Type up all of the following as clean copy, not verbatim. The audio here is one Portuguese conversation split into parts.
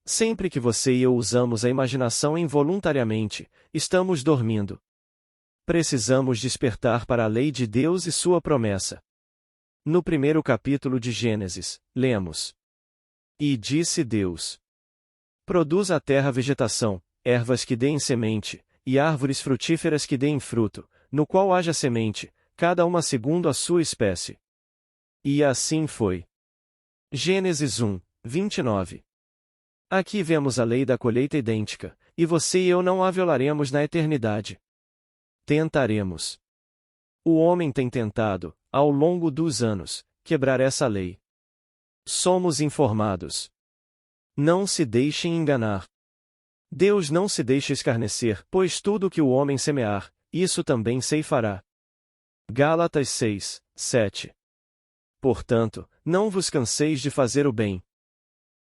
Sempre que você e eu usamos a imaginação involuntariamente, estamos dormindo. Precisamos despertar para a lei de Deus e sua promessa. No primeiro capítulo de Gênesis, lemos: E disse Deus: Produz a terra vegetação, ervas que deem semente, e árvores frutíferas que deem fruto, no qual haja semente, cada uma segundo a sua espécie. E assim foi. Gênesis 1, 29. Aqui vemos a lei da colheita idêntica, e você e eu não a violaremos na eternidade. Tentaremos. O homem tem tentado, ao longo dos anos, quebrar essa lei. Somos informados. Não se deixem enganar. Deus não se deixa escarnecer, pois tudo que o homem semear, isso também ceifará. Gálatas 6, 7. Portanto, não vos canseis de fazer o bem.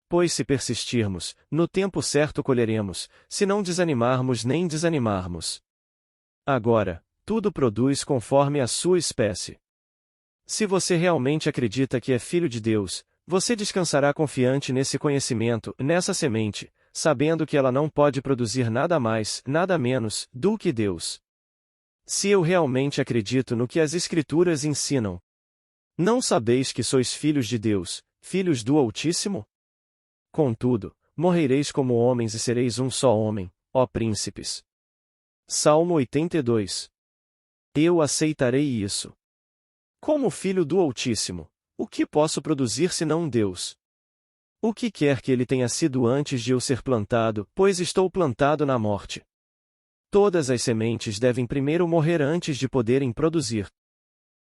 Pois se persistirmos, no tempo certo colheremos, se não desanimarmos nem desanimarmos. Agora, tudo produz conforme a sua espécie. Se você realmente acredita que é filho de Deus, você descansará confiante nesse conhecimento, nessa semente, sabendo que ela não pode produzir nada mais, nada menos, do que Deus. Se eu realmente acredito no que as Escrituras ensinam, não sabeis que sois filhos de Deus, filhos do Altíssimo? Contudo, morrereis como homens e sereis um só homem, ó príncipes. Salmo 82. Eu aceitarei isso. Como filho do Altíssimo, o que posso produzir senão Deus? O que quer que ele tenha sido antes de eu ser plantado, pois estou plantado na morte. Todas as sementes devem primeiro morrer antes de poderem produzir.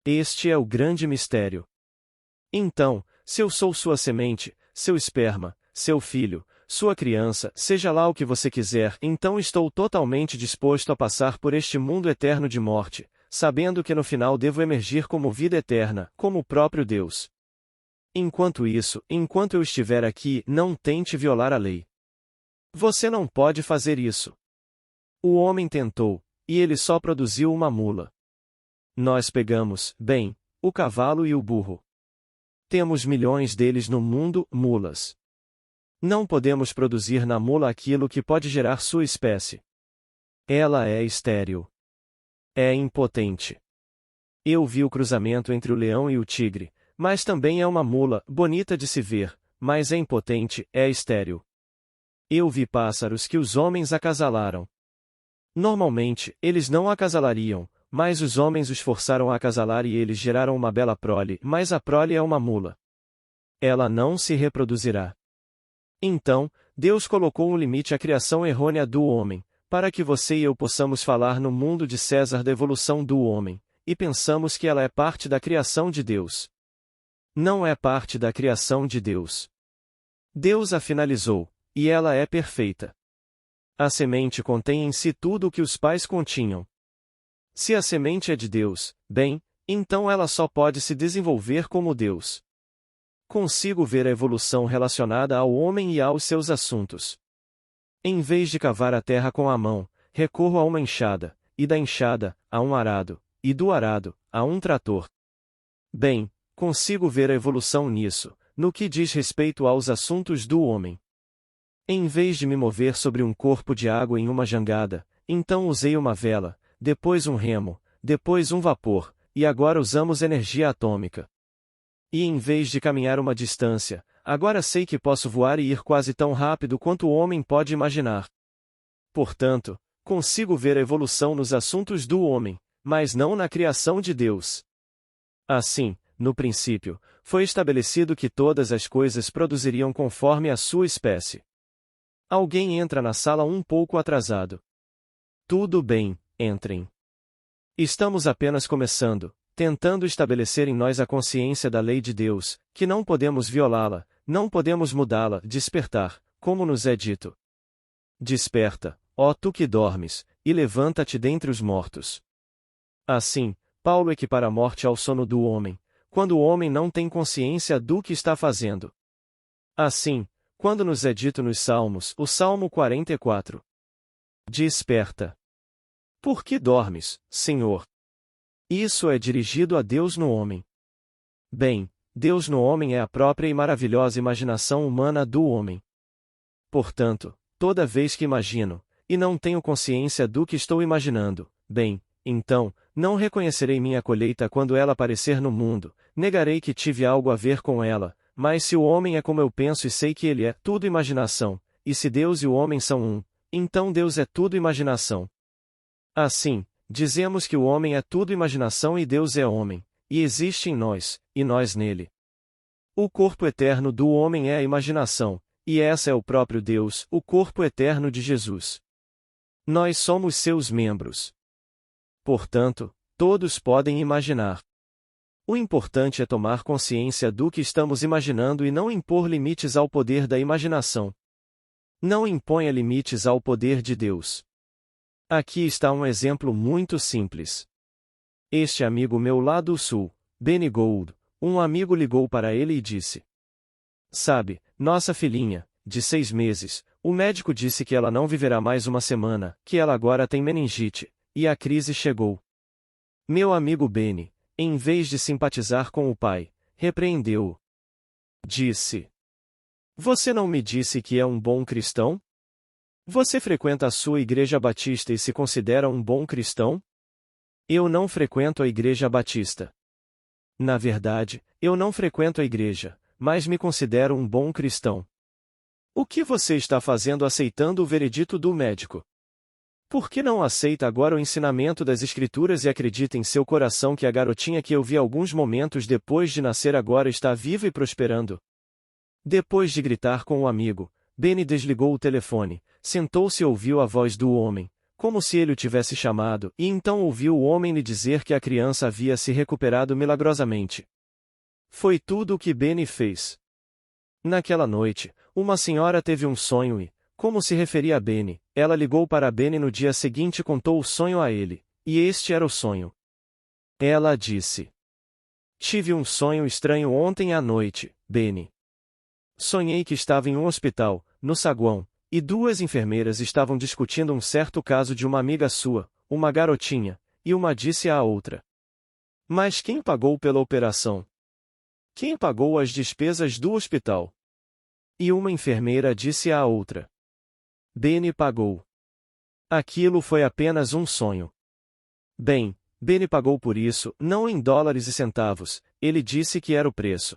Este é o grande mistério. Então, se eu sou sua semente, seu esperma, seu filho, sua criança, seja lá o que você quiser, então estou totalmente disposto a passar por este mundo eterno de morte, sabendo que no final devo emergir como vida eterna, como o próprio Deus. Enquanto isso, enquanto eu estiver aqui, não tente violar a lei. Você não pode fazer isso. O homem tentou, e ele só produziu uma mula. Nós pegamos, bem, o cavalo e o burro. Temos milhões deles no mundo, mulas. Não podemos produzir na mula aquilo que pode gerar sua espécie. Ela é estéril. É impotente. Eu vi o cruzamento entre o leão e o tigre, mas também é uma mula, bonita de se ver, mas é impotente, é estéril. Eu vi pássaros que os homens acasalaram. Normalmente, eles não acasalariam, mas os homens os forçaram a acasalar e eles geraram uma bela prole, mas a prole é uma mula. Ela não se reproduzirá. Então, Deus colocou um limite à criação errônea do homem, para que você e eu possamos falar no mundo de César da evolução do homem, e pensamos que ela é parte da criação de Deus. Não é parte da criação de Deus. Deus a finalizou, e ela é perfeita. A semente contém em si tudo o que os pais continham. Se a semente é de Deus, bem, então ela só pode se desenvolver como Deus. Consigo ver a evolução relacionada ao homem e aos seus assuntos. Em vez de cavar a terra com a mão, recorro a uma enxada, e da enxada, a um arado, e do arado, a um trator. Bem, consigo ver a evolução nisso, no que diz respeito aos assuntos do homem. Em vez de me mover sobre um corpo de água em uma jangada, então usei uma vela, depois um remo, depois um vapor, e agora usamos energia atômica. E em vez de caminhar uma distância, agora sei que posso voar e ir quase tão rápido quanto o homem pode imaginar. Portanto, consigo ver a evolução nos assuntos do homem, mas não na criação de Deus. Assim, no princípio, foi estabelecido que todas as coisas produziriam conforme a sua espécie. Alguém entra na sala um pouco atrasado. Tudo bem, entrem. Estamos apenas começando, tentando estabelecer em nós a consciência da lei de Deus, que não podemos violá-la, não podemos mudá-la, despertar, como nos é dito. Desperta, ó tu que dormes, e levanta-te dentre os mortos. Assim, Paulo equipara a morte ao sono do homem, quando o homem não tem consciência do que está fazendo. Assim, quando nos é dito nos Salmos, o Salmo 44. Desperta. Por que dormes, Senhor? Isso é dirigido a Deus no homem. Bem, Deus no homem é a própria e maravilhosa imaginação humana do homem. Portanto, toda vez que imagino, e não tenho consciência do que estou imaginando, bem, então, não reconhecerei minha colheita quando ela aparecer no mundo, negarei que tive algo a ver com ela, mas se o homem é como eu penso e sei que ele é tudo imaginação, e se Deus e o homem são um, então Deus é tudo imaginação. Assim, dizemos que o homem é tudo imaginação e Deus é homem, e existe em nós, e nós nele. O corpo eterno do homem é a imaginação, e essa é o próprio Deus, o corpo eterno de Jesus. Nós somos seus membros. Portanto, todos podem imaginar. O importante é tomar consciência do que estamos imaginando e não impor limites ao poder da imaginação. Não imponha limites ao poder de Deus. Aqui está um exemplo muito simples. Este amigo meu lá do sul, Benny Gold, um amigo ligou para ele e disse: Sabe, nossa filhinha, de 6 meses, o médico disse que ela não viverá mais uma semana, que ela agora tem meningite, e a crise chegou. Meu amigo Benny, em vez de simpatizar com o pai, repreendeu-o. Disse: Você não me disse que é um bom cristão? Você frequenta a sua igreja batista e se considera um bom cristão? Eu não frequento a igreja batista. Na verdade, eu não frequento a igreja, mas me considero um bom cristão. O que você está fazendo aceitando o veredito do médico? Por que não aceita agora o ensinamento das Escrituras e acredita em seu coração que a garotinha que eu vi alguns momentos depois de nascer agora está viva e prosperando? Depois de gritar com o amigo, Benny desligou o telefone, sentou-se e ouviu a voz do homem, como se ele o tivesse chamado, e então ouviu o homem lhe dizer que a criança havia se recuperado milagrosamente. Foi tudo o que Benny fez. Naquela noite, uma senhora teve um sonho e, como se referia a Benny, ela ligou para Benny no dia seguinte e contou o sonho a ele, e este era o sonho. Ela disse: Tive um sonho estranho ontem à noite, Benny. Sonhei que estava em um hospital, no saguão, e 2 enfermeiras estavam discutindo um certo caso de uma amiga sua, uma garotinha, e uma disse à outra: Mas quem pagou pela operação? Quem pagou as despesas do hospital? E uma enfermeira disse à outra: Benny pagou. Aquilo foi apenas um sonho. Bem, Benny pagou por isso, não em dólares e centavos, ele disse que era o preço.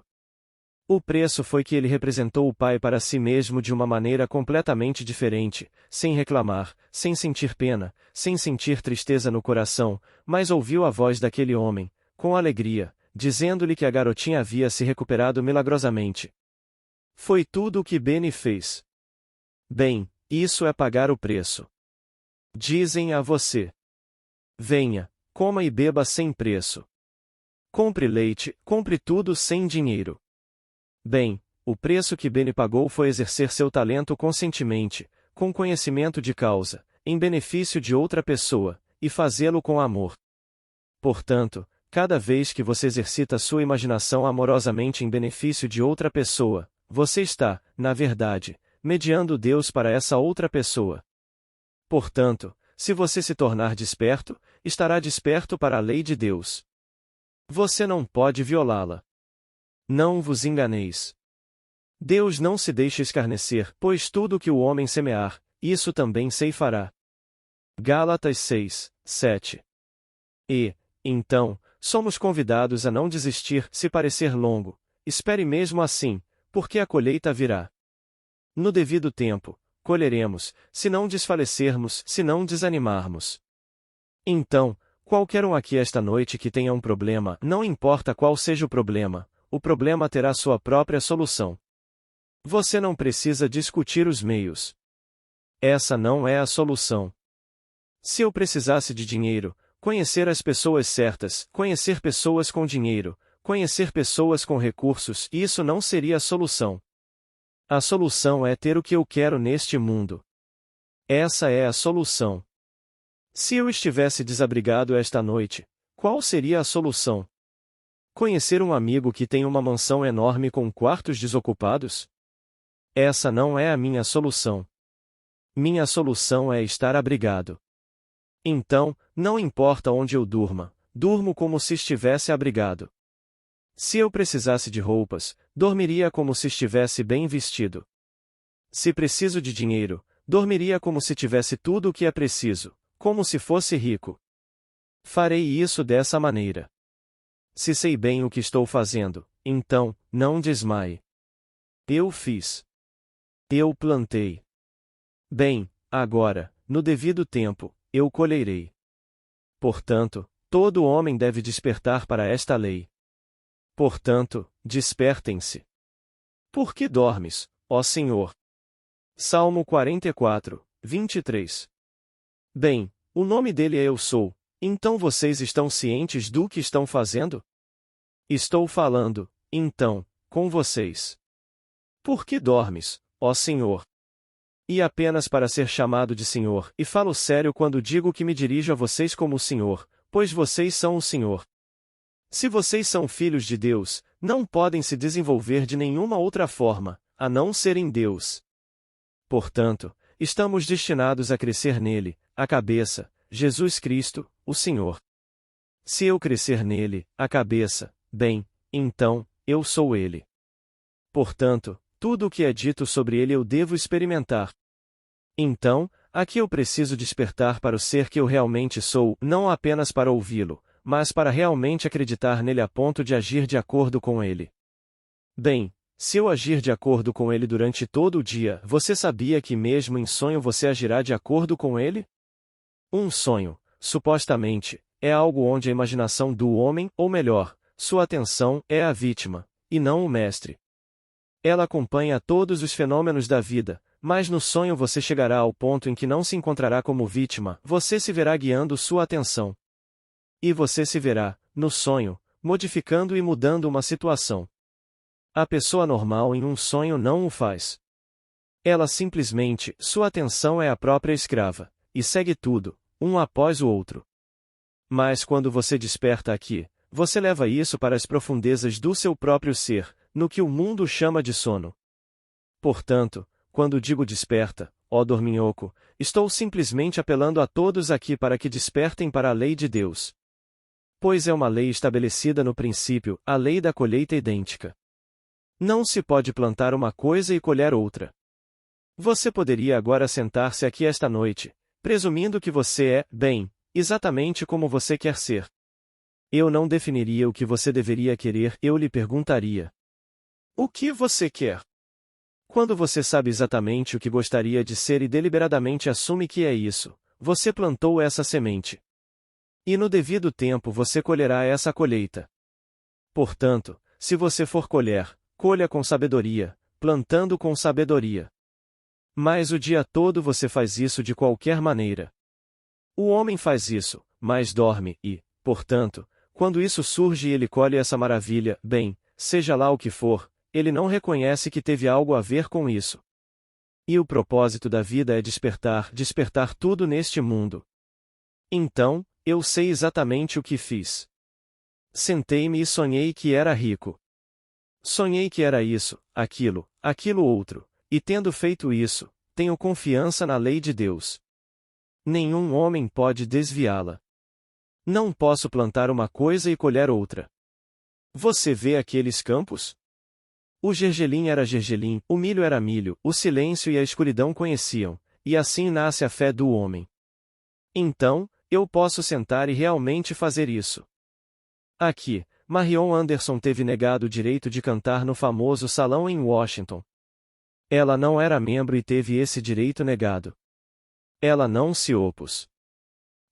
O preço foi que ele representou o Pai para si mesmo de uma maneira completamente diferente, sem reclamar, sem sentir pena, sem sentir tristeza no coração, mas ouviu a voz daquele homem, com alegria, dizendo-lhe que a garotinha havia se recuperado milagrosamente. Foi tudo o que Benny fez. Bem, isso é pagar o preço. Dizem a você: venha, coma e beba sem preço. Compre leite, compre tudo sem dinheiro. Bem, o preço que Benny pagou foi exercer seu talento conscientemente, com conhecimento de causa, em benefício de outra pessoa, e fazê-lo com amor. Portanto, cada vez que você exercita sua imaginação amorosamente em benefício de outra pessoa, você está, na verdade, mediando Deus para essa outra pessoa. Portanto, se você se tornar desperto, estará desperto para a lei de Deus. Você não pode violá-la. Não vos enganeis. Deus não se deixa escarnecer, pois tudo o que o homem semear, isso também ceifará. Gálatas 6, 7. E, então, somos convidados a não desistir, se parecer longo, espere mesmo assim, porque a colheita virá. No devido tempo, colheremos, se não desfalecermos, se não desanimarmos. Então, qualquer um aqui esta noite que tenha um problema, não importa qual seja o problema terá sua própria solução. Você não precisa discutir os meios. Essa não é a solução. Se eu precisasse de dinheiro, conhecer as pessoas certas, conhecer pessoas com dinheiro, conhecer pessoas com recursos, isso não seria a solução. A solução é ter o que eu quero neste mundo. Essa é a solução. Se eu estivesse desabrigado esta noite, qual seria a solução? Conhecer um amigo que tem uma mansão enorme com quartos desocupados? Essa não é a minha solução. Minha solução é estar abrigado. Então, não importa onde eu durma, durmo como se estivesse abrigado. Se eu precisasse de roupas, dormiria como se estivesse bem vestido. Se preciso de dinheiro, dormiria como se tivesse tudo o que é preciso, como se fosse rico. Farei isso dessa maneira. Se sei bem o que estou fazendo, então, não desmaie. Eu fiz. Eu plantei. Bem, agora, no devido tempo, eu colherei. Portanto, todo homem deve despertar para esta lei. Portanto, despertem-se. Por que dormes, ó Senhor? Salmo 44, 23. Bem, o nome dele é Eu Sou, então vocês estão cientes do que estão fazendo? Estou falando, então, com vocês. Por que dormes, ó Senhor? E apenas para ser chamado de Senhor, e falo sério quando digo que me dirijo a vocês como o Senhor, pois vocês são o Senhor. Se vocês são filhos de Deus, não podem se desenvolver de nenhuma outra forma, a não ser em Deus. Portanto, estamos destinados a crescer nele, a cabeça, Jesus Cristo, o Senhor. Se eu crescer nele, a cabeça, bem, então, eu sou ele. Portanto, tudo o que é dito sobre ele eu devo experimentar. Então, aqui eu preciso despertar para o ser que eu realmente sou, não apenas para ouvi-lo, mas para realmente acreditar nele a ponto de agir de acordo com ele. Bem, se eu agir de acordo com ele durante todo o dia, você sabia que mesmo em sonho você agirá de acordo com ele? Um sonho, supostamente, é algo onde a imaginação do homem, ou melhor, sua atenção, é a vítima, e não o mestre. Ela acompanha todos os fenômenos da vida, mas no sonho você chegará ao ponto em que não se encontrará como vítima, você se verá guiando sua atenção. E você se verá, no sonho, modificando e mudando uma situação. A pessoa normal em um sonho não o faz. Ela simplesmente, sua atenção é a própria escrava, e segue tudo, um após o outro. Mas quando você desperta aqui, você leva isso para as profundezas do seu próprio ser, no que o mundo chama de sono. Portanto, quando digo desperta, ó dorminhoco, estou simplesmente apelando a todos aqui para que despertem para a lei de Deus. Pois é uma lei estabelecida no princípio, a lei da colheita idêntica. Não se pode plantar uma coisa e colher outra. Você poderia agora sentar-se aqui esta noite, presumindo que você é, bem, exatamente como você quer ser. Eu não definiria o que você deveria querer, eu lhe perguntaria: o que você quer? Quando você sabe exatamente o que gostaria de ser e deliberadamente assume que é isso, você plantou essa semente. E no devido tempo você colherá essa colheita. Portanto, se você for colher, colha com sabedoria, plantando com sabedoria. Mas o dia todo você faz isso de qualquer maneira. O homem faz isso, mas dorme e, portanto, quando isso surge e ele colhe essa maravilha, bem, seja lá o que for, ele não reconhece que teve algo a ver com isso. E o propósito da vida é despertar tudo neste mundo. Então, eu sei exatamente o que fiz. Sentei-me e sonhei que era rico. Sonhei que era isso, aquilo outro, e tendo feito isso, tenho confiança na lei de Deus. Nenhum homem pode desviá-la. Não posso plantar uma coisa e colher outra. Você vê aqueles campos? O gergelim era gergelim, o milho era milho, o silêncio e a escuridão conheciam, e assim nasce a fé do homem. Então, eu posso sentar e realmente fazer isso. Aqui, Marion Anderson teve negado o direito de cantar no famoso salão em Washington. Ela não era membro e teve esse direito negado. Ela não se opôs.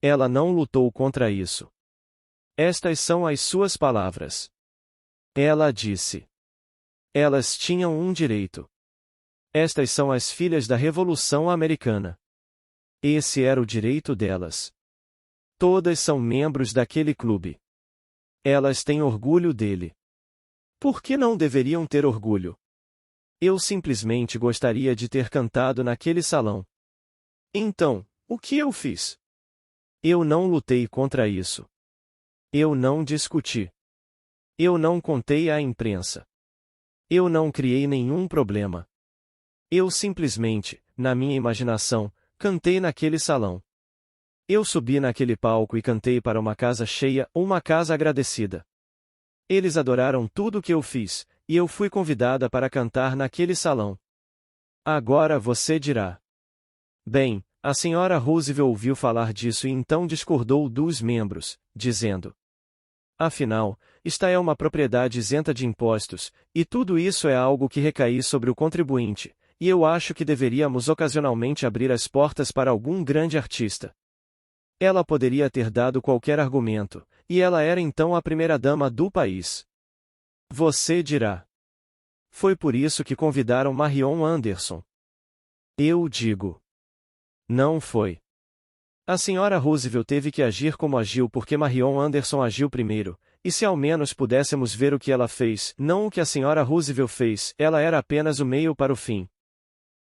Ela não lutou contra isso. Estas são as suas palavras. Ela disse. Elas tinham um direito. Estas são as filhas da Revolução Americana. Esse era o direito delas. Todas são membros daquele clube. Elas têm orgulho dele. Por que não deveriam ter orgulho? Eu simplesmente gostaria de ter cantado naquele salão. Então, o que eu fiz? Eu não lutei contra isso. Eu não discuti. Eu não contei à imprensa. Eu não criei nenhum problema. Eu simplesmente, na minha imaginação, cantei naquele salão. Eu subi naquele palco e cantei para uma casa cheia, uma casa agradecida. Eles adoraram tudo o que eu fiz, e eu fui convidada para cantar naquele salão. Agora você dirá. Bem, a senhora Roosevelt ouviu falar disso e então discordou dos membros, dizendo: afinal, esta é uma propriedade isenta de impostos, e tudo isso é algo que recai sobre o contribuinte, e eu acho que deveríamos ocasionalmente abrir as portas para algum grande artista. Ela poderia ter dado qualquer argumento, e ela era então a primeira-dama do país. Você dirá. Foi por isso que convidaram Marion Anderson. Eu digo. Não foi. A senhora Roosevelt teve que agir como agiu porque Marion Anderson agiu primeiro, e se ao menos pudéssemos ver o que ela fez, não o que a senhora Roosevelt fez, ela era apenas o meio para o fim.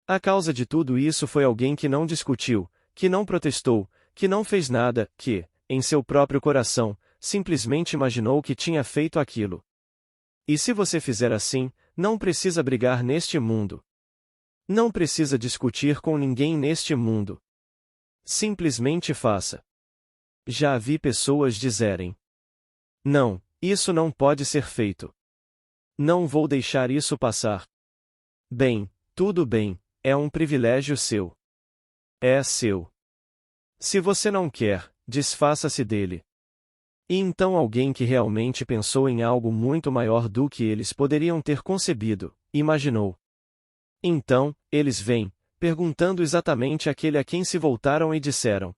A causa de tudo isso foi alguém que não discutiu, que não protestou, que não fez nada, que, em seu próprio coração, simplesmente imaginou que tinha feito aquilo. E se você fizer assim, não precisa brigar neste mundo. Não precisa discutir com ninguém neste mundo. Simplesmente faça. Já vi pessoas dizerem: não, isso não pode ser feito. Não vou deixar isso passar. Bem, tudo bem, é um privilégio seu. É seu. Se você não quer, desfaça-se dele. E então alguém que realmente pensou em algo muito maior do que eles poderiam ter concebido, imaginou. Então, eles vêm, perguntando exatamente àquele a quem se voltaram e disseram: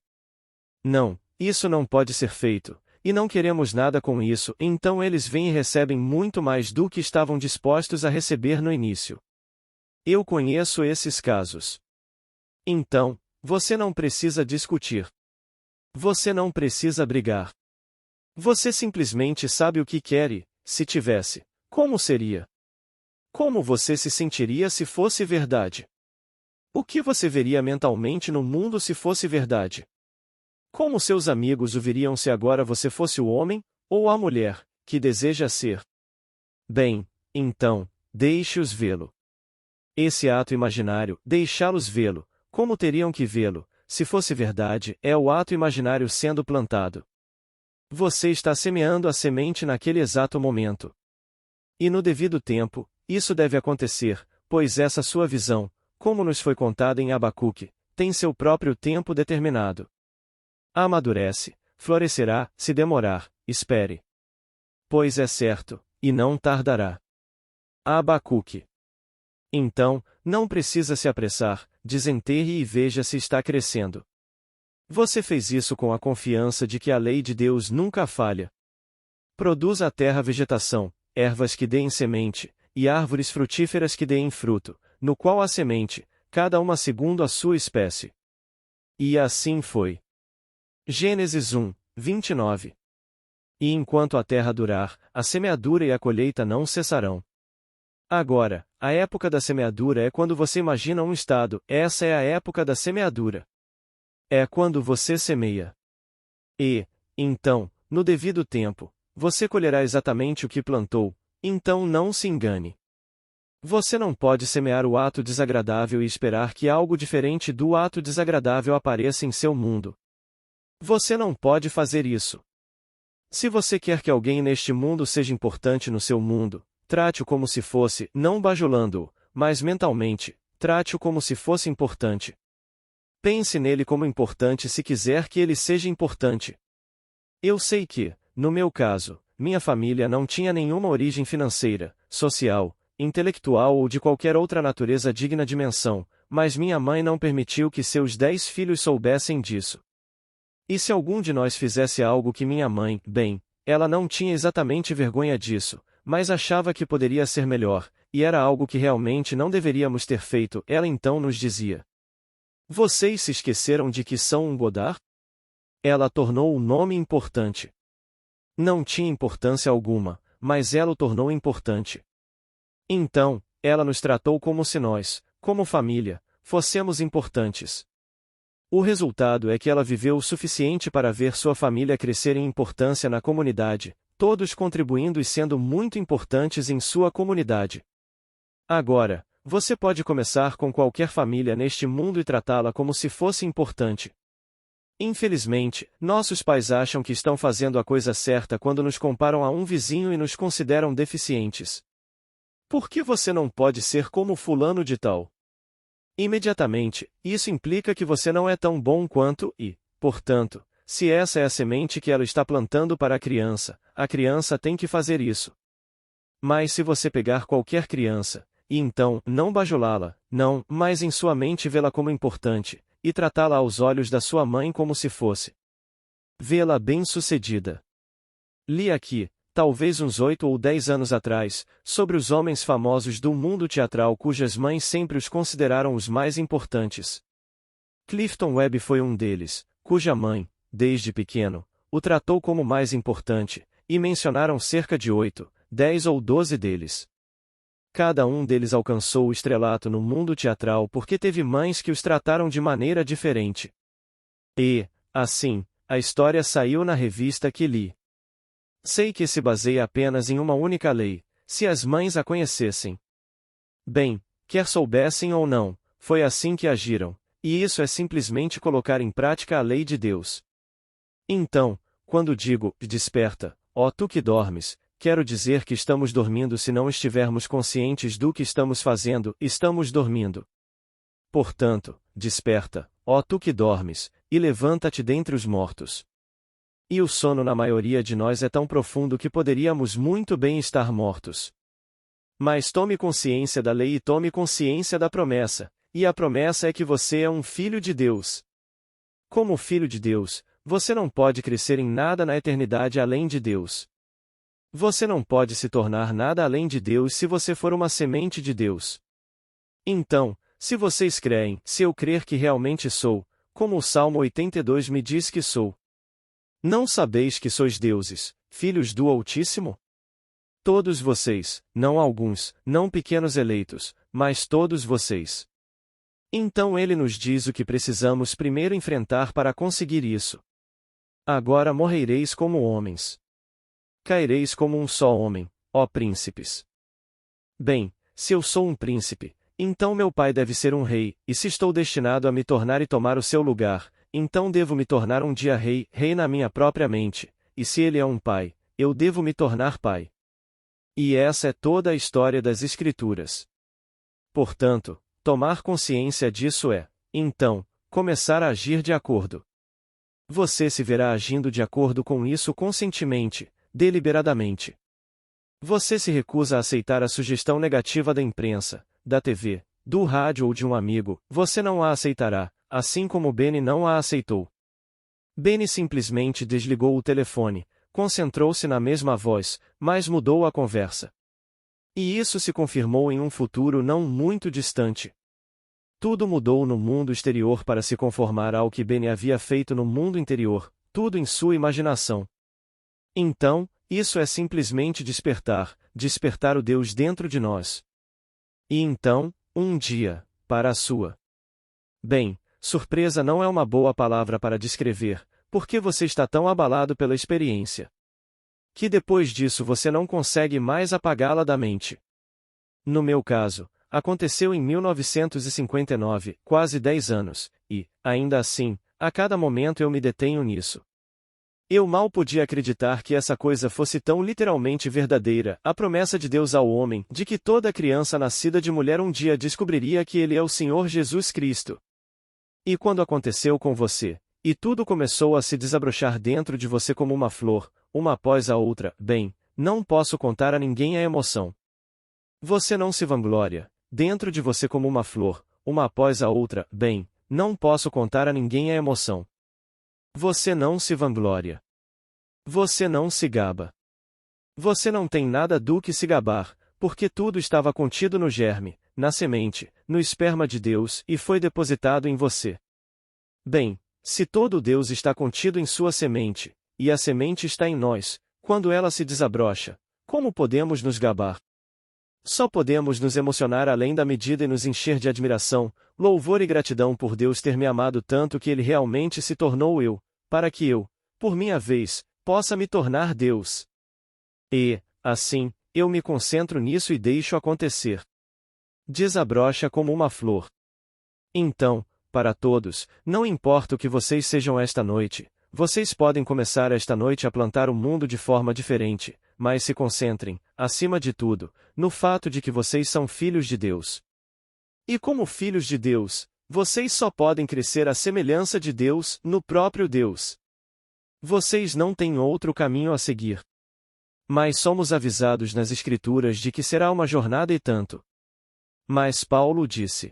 não, isso não pode ser feito, e não queremos nada com isso, então eles vêm e recebem muito mais do que estavam dispostos a receber no início. Eu conheço esses casos. Então, você não precisa discutir. Você não precisa brigar. Você simplesmente sabe o que quer e, se tivesse, como seria? Como você se sentiria se fosse verdade? O que você veria mentalmente no mundo se fosse verdade? Como seus amigos o veriam se agora você fosse o homem, ou a mulher, que deseja ser? Bem, então, deixe-os vê-lo. Esse ato imaginário, deixá-los vê-lo, como teriam que vê-lo, se fosse verdade, é o ato imaginário sendo plantado. Você está semeando a semente naquele exato momento. E no devido tempo, isso deve acontecer, pois essa sua visão, como nos foi contada em Abacuque, tem seu próprio tempo determinado. Amadurece, florescerá, se demorar, espere. Pois é certo, e não tardará. Abacuque. Então, não precisa se apressar, desenterre e veja se está crescendo. Você fez isso com a confiança de que a lei de Deus nunca falha. Produz a terra vegetação, ervas que deem semente, e árvores frutíferas que deem fruto, no qual há semente, cada uma segundo a sua espécie. E assim foi. Gênesis 1, 29. E enquanto a terra durar, a semeadura e a colheita não cessarão. Agora, a época da semeadura é quando você imagina um estado, essa é a época da semeadura. É quando você semeia. E, então, no devido tempo, você colherá exatamente o que plantou, então não se engane. Você não pode semear o ato desagradável e esperar que algo diferente do ato desagradável apareça em seu mundo. Você não pode fazer isso. Se você quer que alguém neste mundo seja importante no seu mundo, trate-o como se fosse, não bajulando-o, mas mentalmente, trate-o como se fosse importante. Pense nele como importante se quiser que ele seja importante. Eu sei que, no meu caso, minha família não tinha nenhuma origem financeira, social, intelectual ou de qualquer outra natureza digna de menção, mas minha mãe não permitiu que seus 10 filhos soubessem disso. E se algum de nós fizesse algo que minha mãe, bem, ela não tinha exatamente vergonha disso, mas achava que poderia ser melhor, e era algo que realmente não deveríamos ter feito, ela então nos dizia: vocês se esqueceram de que são um Godard? Ela tornou o nome importante. Não tinha importância alguma, mas ela o tornou importante. Então, ela nos tratou como se nós, como família, fôssemos importantes. O resultado é que ela viveu o suficiente para ver sua família crescer em importância na comunidade, todos contribuindo e sendo muito importantes em sua comunidade. Agora, você pode começar com qualquer família neste mundo e tratá-la como se fosse importante. Infelizmente, nossos pais acham que estão fazendo a coisa certa quando nos comparam a um vizinho e nos consideram deficientes. Por que você não pode ser como fulano de tal? Imediatamente, isso implica que você não é tão bom quanto e, portanto, se essa é a semente que ela está plantando para a criança tem que fazer isso. Mas se você pegar qualquer criança, e então, não bajulá-la, não, mas em sua mente vê-la como importante, e tratá-la aos olhos da sua mãe como se fosse vê-la bem-sucedida. Li aqui, talvez uns 8 ou 10 anos atrás, sobre os homens famosos do mundo teatral cujas mães sempre os consideraram os mais importantes. Clifton Webb foi um deles, cuja mãe, desde pequeno, o tratou como mais importante, e mencionaram cerca de 8, 10 ou 12 deles. Cada um deles alcançou o estrelato no mundo teatral porque teve mães que os trataram de maneira diferente. E, assim, a história saiu na revista que li. Sei que se baseia apenas em uma única lei, se as mães a conhecessem. Bem, quer soubessem ou não, foi assim que agiram, e isso é simplesmente colocar em prática a lei de Deus. Então, quando digo, desperta, ó tu que dormes, quero dizer que estamos dormindo se não estivermos conscientes do que estamos fazendo, estamos dormindo. Portanto, desperta, ó tu que dormes, e levanta-te dentre os mortos. E o sono na maioria de nós é tão profundo que poderíamos muito bem estar mortos. Mas tome consciência da lei e tome consciência da promessa, e a promessa é que você é um filho de Deus. Como filho de Deus, você não pode crescer em nada na eternidade além de Deus. Você não pode se tornar nada além de Deus se você for uma semente de Deus. Então, se vocês creem, se eu crer que realmente sou, como o Salmo 82 me diz que sou. Não sabeis que sois deuses, filhos do Altíssimo? Todos vocês, não alguns, não pequenos eleitos, mas todos vocês. Então ele nos diz o que precisamos primeiro enfrentar para conseguir isso. Agora morrereis como homens. Caireis como um só homem, ó príncipes. Bem, se eu sou um príncipe, então meu pai deve ser um rei, e se estou destinado a me tornar e tomar o seu lugar, então devo me tornar um dia rei, rei na minha própria mente, e se ele é um pai, eu devo me tornar pai. E essa é toda a história das Escrituras. Portanto, tomar consciência disso é, então, começar a agir de acordo. Você se verá agindo de acordo com isso conscientemente, deliberadamente. Você se recusa a aceitar a sugestão negativa da imprensa, da TV, do rádio ou de um amigo, você não a aceitará, assim como Benny não a aceitou. Benny simplesmente desligou o telefone, concentrou-se na mesma voz, mas mudou a conversa. E isso se confirmou em um futuro não muito distante. Tudo mudou no mundo exterior para se conformar ao que Benny havia feito no mundo interior, tudo em sua imaginação. Então, isso é simplesmente despertar, despertar o Deus dentro de nós. E então, um dia, para a sua. Bem, surpresa não é uma boa palavra para descrever, porque você está tão abalado pela experiência que depois disso você não consegue mais apagá-la da mente. No meu caso, aconteceu em 1959, quase 10 anos, e, ainda assim, a cada momento eu me detenho nisso. Eu mal podia acreditar que essa coisa fosse tão literalmente verdadeira, a promessa de Deus ao homem, de que toda criança nascida de mulher um dia descobriria que ele é o Senhor Jesus Cristo. E quando aconteceu com você, e tudo começou a se desabrochar dentro de você como uma flor, uma após a outra, bem, não posso contar a ninguém a emoção. Você não se vangloria, dentro de você como uma flor, uma após a outra, bem, não posso contar a ninguém a emoção. Você não se vangloria. Você não se gaba. Você não tem nada do que se gabar, porque tudo estava contido no germe, na semente, no esperma de Deus e foi depositado em você. Bem, se todo Deus está contido em sua semente, e a semente está em nós, quando ela se desabrocha, como podemos nos gabar? Só podemos nos emocionar além da medida e nos encher de admiração, louvor e gratidão por Deus ter me amado tanto que Ele realmente se tornou eu, para que eu, por minha vez, possa me tornar Deus. E, assim, eu me concentro nisso e deixo acontecer. Desabrocha como uma flor. Então, para todos, não importa o que vocês sejam esta noite, vocês podem começar esta noite a plantar o mundo de forma diferente, mas se concentrem, acima de tudo, no fato de que vocês são filhos de Deus. E como filhos de Deus, vocês só podem crescer à semelhança de Deus, no próprio Deus. Vocês não têm outro caminho a seguir. Mas somos avisados nas Escrituras de que será uma jornada e tanto. Mas Paulo disse: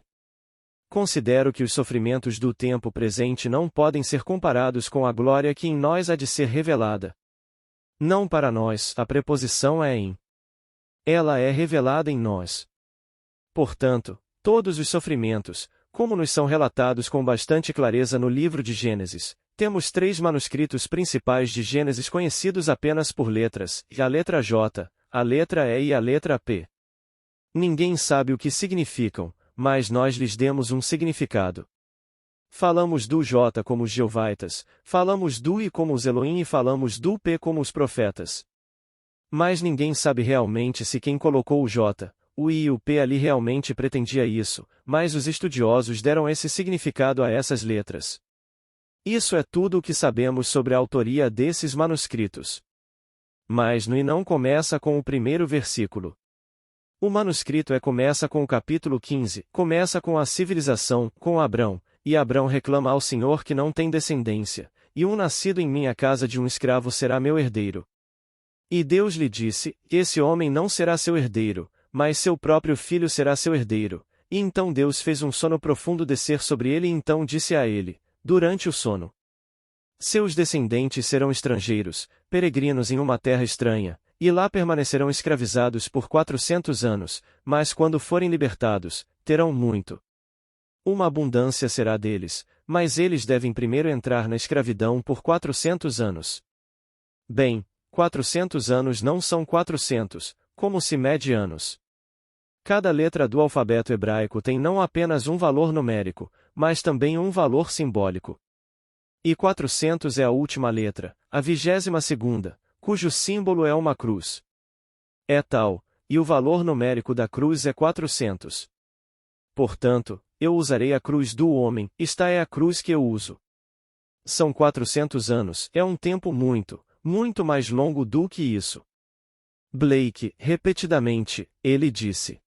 considero que os sofrimentos do tempo presente não podem ser comparados com a glória que em nós há de ser revelada. Não para nós, a preposição é em. Ela é revelada em nós. Portanto, todos os sofrimentos, como nos são relatados com bastante clareza no livro de Gênesis, temos 3 manuscritos principais de Gênesis conhecidos apenas por letras, a letra J, a letra E e a letra P. Ninguém sabe o que significam, mas nós lhes demos um significado. Falamos do J como os Jeovaitas, falamos do I como os Elohim e falamos do P como os profetas. Mas ninguém sabe realmente se quem colocou o J, o I e o P ali realmente pretendia isso, mas os estudiosos deram esse significado a essas letras. Isso é tudo o que sabemos sobre a autoria desses manuscritos. Mas no I não começa com o primeiro versículo. O manuscrito começa com o capítulo 15, começa com a civilização, com Abrão, e Abrão reclama ao Senhor que não tem descendência, e um nascido em minha casa de um escravo será meu herdeiro. E Deus lhe disse, esse homem não será seu herdeiro, mas seu próprio filho será seu herdeiro. E então Deus fez um sono profundo descer sobre ele e então disse a ele, durante o sono: seus descendentes serão estrangeiros, peregrinos em uma terra estranha, e lá permanecerão escravizados por 400 anos, mas quando forem libertados, terão muito. Uma abundância será deles, mas eles devem primeiro entrar na escravidão por 400 anos. Bem, 400 anos não são 400, como se mede anos. Cada letra do alfabeto hebraico tem não apenas um valor numérico, mas também um valor simbólico. E 400 é a última letra, a 22ª, cujo símbolo é uma cruz. É tal, e o valor numérico da cruz é 400. Portanto, eu usarei a cruz do homem, esta é a cruz que eu uso. São 400 anos, é um tempo muito, muito mais longo do que isso. Blake, repetidamente, ele disse: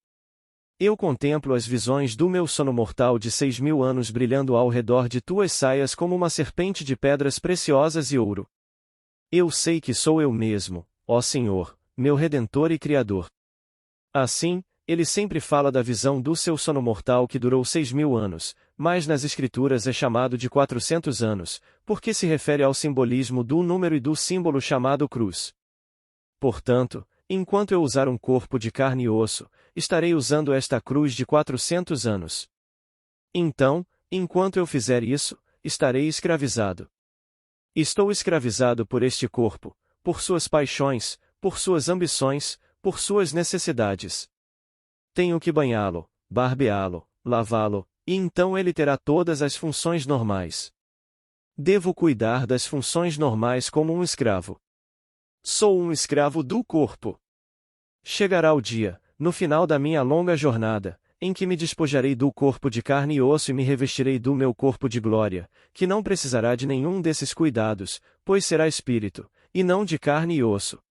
eu contemplo as visões do meu sono mortal de 6.000 anos brilhando ao redor de tuas saias como uma serpente de pedras preciosas e ouro. Eu sei que sou eu mesmo, ó Senhor, meu Redentor e Criador. Assim, ele sempre fala da visão do seu sono mortal que durou 6.000 anos, mas nas Escrituras é chamado de 400 anos, porque se refere ao simbolismo do número e do símbolo chamado cruz. Portanto, enquanto eu usar um corpo de carne e osso, estarei usando esta cruz de 400 anos. Então, enquanto eu fizer isso, estarei escravizado. Estou escravizado por este corpo, por suas paixões, por suas ambições, por suas necessidades. Tenho que banhá-lo, barbeá-lo, lavá-lo, e então ele terá todas as funções normais. Devo cuidar das funções normais como um escravo. Sou um escravo do corpo. Chegará o dia, no final da minha longa jornada, em que me despojarei do corpo de carne e osso e me revestirei do meu corpo de glória, que não precisará de nenhum desses cuidados, pois será espírito, e não de carne e osso.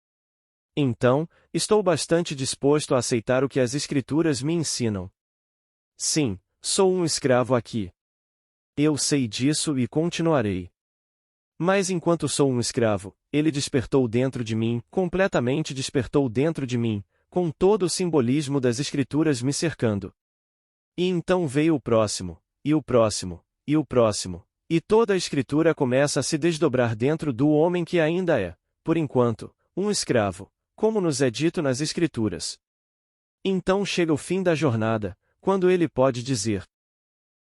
Então, estou bastante disposto a aceitar o que as Escrituras me ensinam. Sim, sou um escravo aqui. Eu sei disso e continuarei. Mas enquanto sou um escravo, ele despertou dentro de mim, completamente despertou dentro de mim, com todo o simbolismo das Escrituras me cercando. E então veio o próximo, e o próximo, e o próximo, e toda a Escritura começa a se desdobrar dentro do homem que ainda é, por enquanto, um escravo, como nos é dito nas Escrituras. Então chega o fim da jornada, quando ele pode dizer: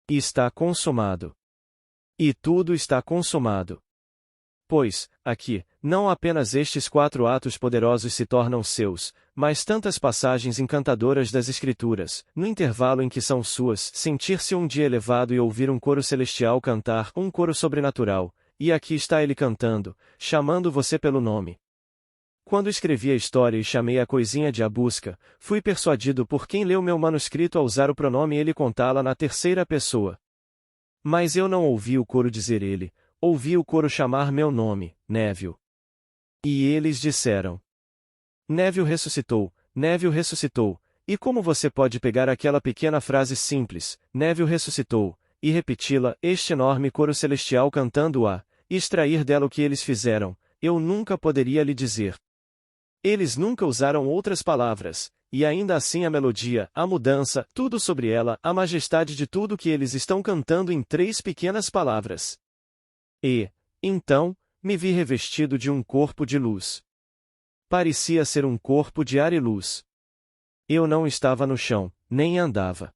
e está consumado. E tudo está consumado. Pois, aqui, não apenas estes 4 atos poderosos se tornam seus, mas tantas passagens encantadoras das Escrituras, no intervalo em que são suas, sentir-se um dia elevado e ouvir um coro celestial cantar, um coro sobrenatural, e aqui está ele cantando, chamando você pelo nome. Quando escrevi a história e chamei a coisinha de A Busca, fui persuadido por quem leu meu manuscrito a usar o pronome ele contá-la na terceira pessoa. Mas eu não ouvi o coro dizer ele, ouvi o coro chamar meu nome, Neville. E eles disseram: Neville ressuscitou, E como você pode pegar aquela pequena frase simples, Neville ressuscitou, e repeti-la, este enorme coro celestial cantando-a, e extrair dela o que eles fizeram, eu nunca poderia lhe dizer. Eles nunca usaram outras palavras, e ainda assim a melodia, a mudança, tudo sobre ela, a majestade de tudo que eles estão cantando em 3 pequenas palavras. E, então, me vi revestido de um corpo de luz. Parecia ser um corpo de ar e luz. Eu não estava no chão, nem andava.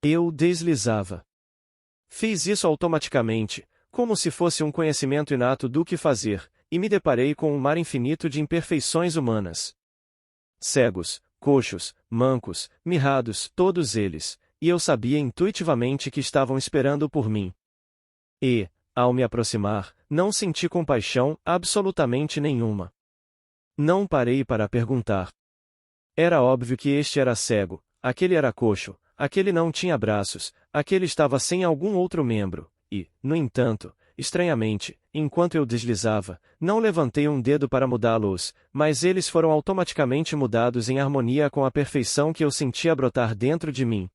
Eu deslizava. Fiz isso automaticamente, como se fosse um conhecimento inato do que fazer, e me deparei com um mar infinito de imperfeições humanas. Cegos, coxos, mancos, mirrados, todos eles, e eu sabia intuitivamente que estavam esperando por mim. E, ao me aproximar, não senti compaixão absolutamente nenhuma. Não parei para perguntar. Era óbvio que este era cego, aquele era coxo, aquele não tinha braços, aquele estava sem algum outro membro, e, no entanto, estranhamente, enquanto eu deslizava, não levantei um dedo para mudá-los, mas eles foram automaticamente mudados em harmonia com a perfeição que eu sentia brotar dentro de mim.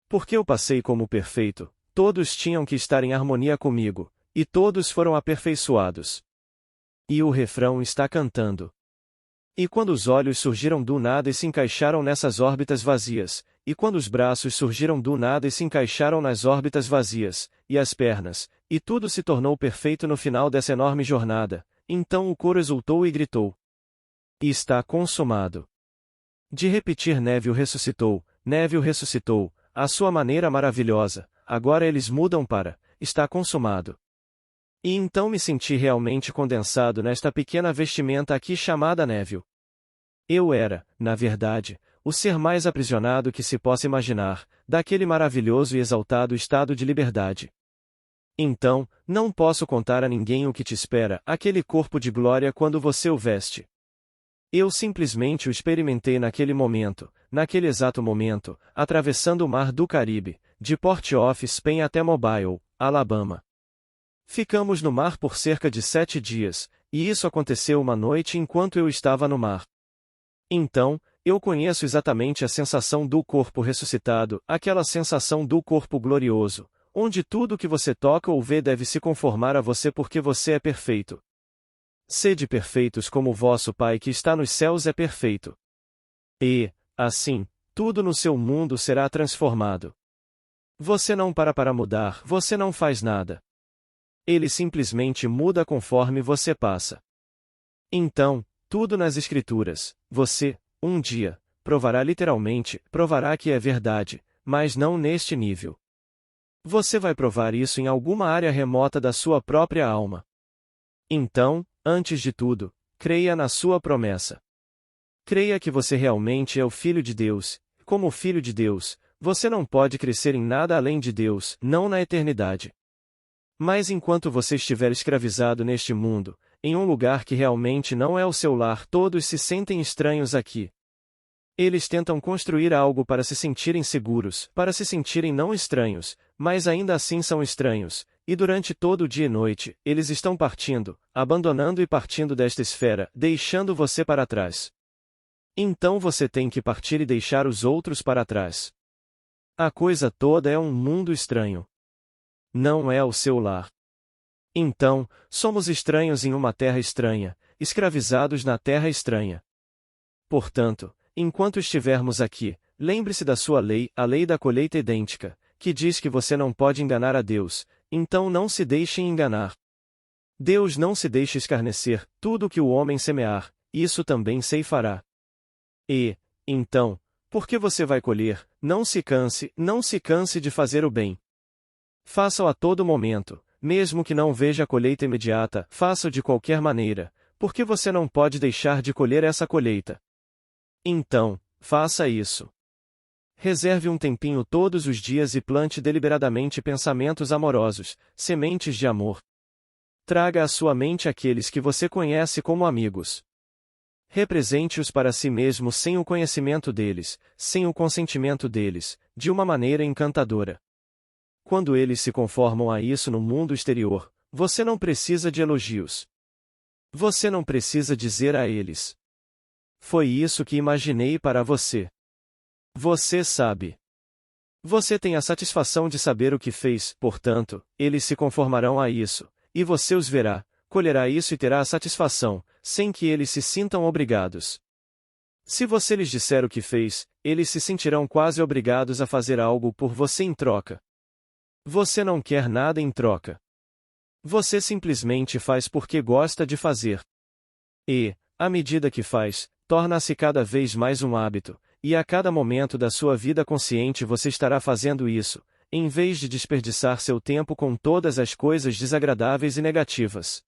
Porque eu passei como perfeito, todos tinham que estar em harmonia comigo, e todos foram aperfeiçoados. E o refrão está cantando. E quando os olhos surgiram do nada e se encaixaram nessas órbitas vazias, e quando os braços surgiram do nada e se encaixaram nas órbitas vazias, e as pernas, e tudo se tornou perfeito no final dessa enorme jornada, então o coro exultou e gritou. E está consumado. De repetir Neville ressuscitou, à sua maneira maravilhosa, agora eles mudam para, está consumado. E então me senti realmente condensado nesta pequena vestimenta aqui chamada Neville. Eu era, na verdade, o ser mais aprisionado que se possa imaginar, daquele maravilhoso e exaltado estado de liberdade. Então, não posso contar a ninguém o que te espera, aquele corpo de glória quando você o veste. Eu simplesmente o experimentei naquele exato momento, atravessando o mar do Caribe, de Port-of-Spain até Mobile, Alabama. Ficamos no mar por cerca de 7 dias, e isso aconteceu uma noite enquanto eu estava no mar. Então, eu conheço exatamente a sensação do corpo ressuscitado, aquela sensação do corpo glorioso, onde tudo que você toca ou vê deve se conformar a você porque você é perfeito. Sede perfeitos como o vosso Pai que está nos céus é perfeito. E, assim, tudo no seu mundo será transformado. Você não para mudar, você não faz nada. Ele simplesmente muda conforme você passa. Então, tudo nas Escrituras, você, um dia, provará que é verdade, mas não neste nível. Você vai provar isso em alguma área remota da sua própria alma. Então, antes de tudo, creia na sua promessa. Creia que você realmente é o Filho de Deus. Como Filho de Deus, você não pode crescer em nada além de Deus, não na eternidade. Mas enquanto você estiver escravizado neste mundo, em um lugar que realmente não é o seu lar, todos se sentem estranhos aqui. Eles tentam construir algo para se sentirem seguros, para se sentirem não estranhos, mas ainda assim são estranhos, e durante todo o dia e noite, eles estão partindo, abandonando e partindo desta esfera, deixando você para trás. Então você tem que partir e deixar os outros para trás. A coisa toda é um mundo estranho. Não é o seu lar. Então, somos estranhos em uma terra estranha, escravizados na terra estranha. Portanto, enquanto estivermos aqui, lembre-se da sua lei, a lei da colheita idêntica, que diz que você não pode enganar a Deus, então não se deixe enganar. Deus não se deixa escarnecer, tudo que o homem semear, isso também ceifará. E, então, porque você vai colher, não se canse de fazer o bem. Faça-o a todo momento, mesmo que não veja a colheita imediata, faça-o de qualquer maneira, porque você não pode deixar de colher essa colheita. Então, faça isso. Reserve um tempinho todos os dias e plante deliberadamente pensamentos amorosos, sementes de amor. Traga à sua mente aqueles que você conhece como amigos. Represente-os para si mesmo sem o conhecimento deles, sem o consentimento deles, de uma maneira encantadora. Quando eles se conformam a isso no mundo exterior, você não precisa de elogios. Você não precisa dizer a eles: foi isso que imaginei para você. Você sabe. Você tem a satisfação de saber o que fez, portanto, eles se conformarão a isso, e você os verá, colherá isso e terá a satisfação, sem que eles se sintam obrigados. Se você lhes disser o que fez, eles se sentirão quase obrigados a fazer algo por você em troca. Você não quer nada em troca. Você simplesmente faz porque gosta de fazer. E, à medida que faz, torna-se cada vez mais um hábito, e a cada momento da sua vida consciente você estará fazendo isso, em vez de desperdiçar seu tempo com todas as coisas desagradáveis e negativas.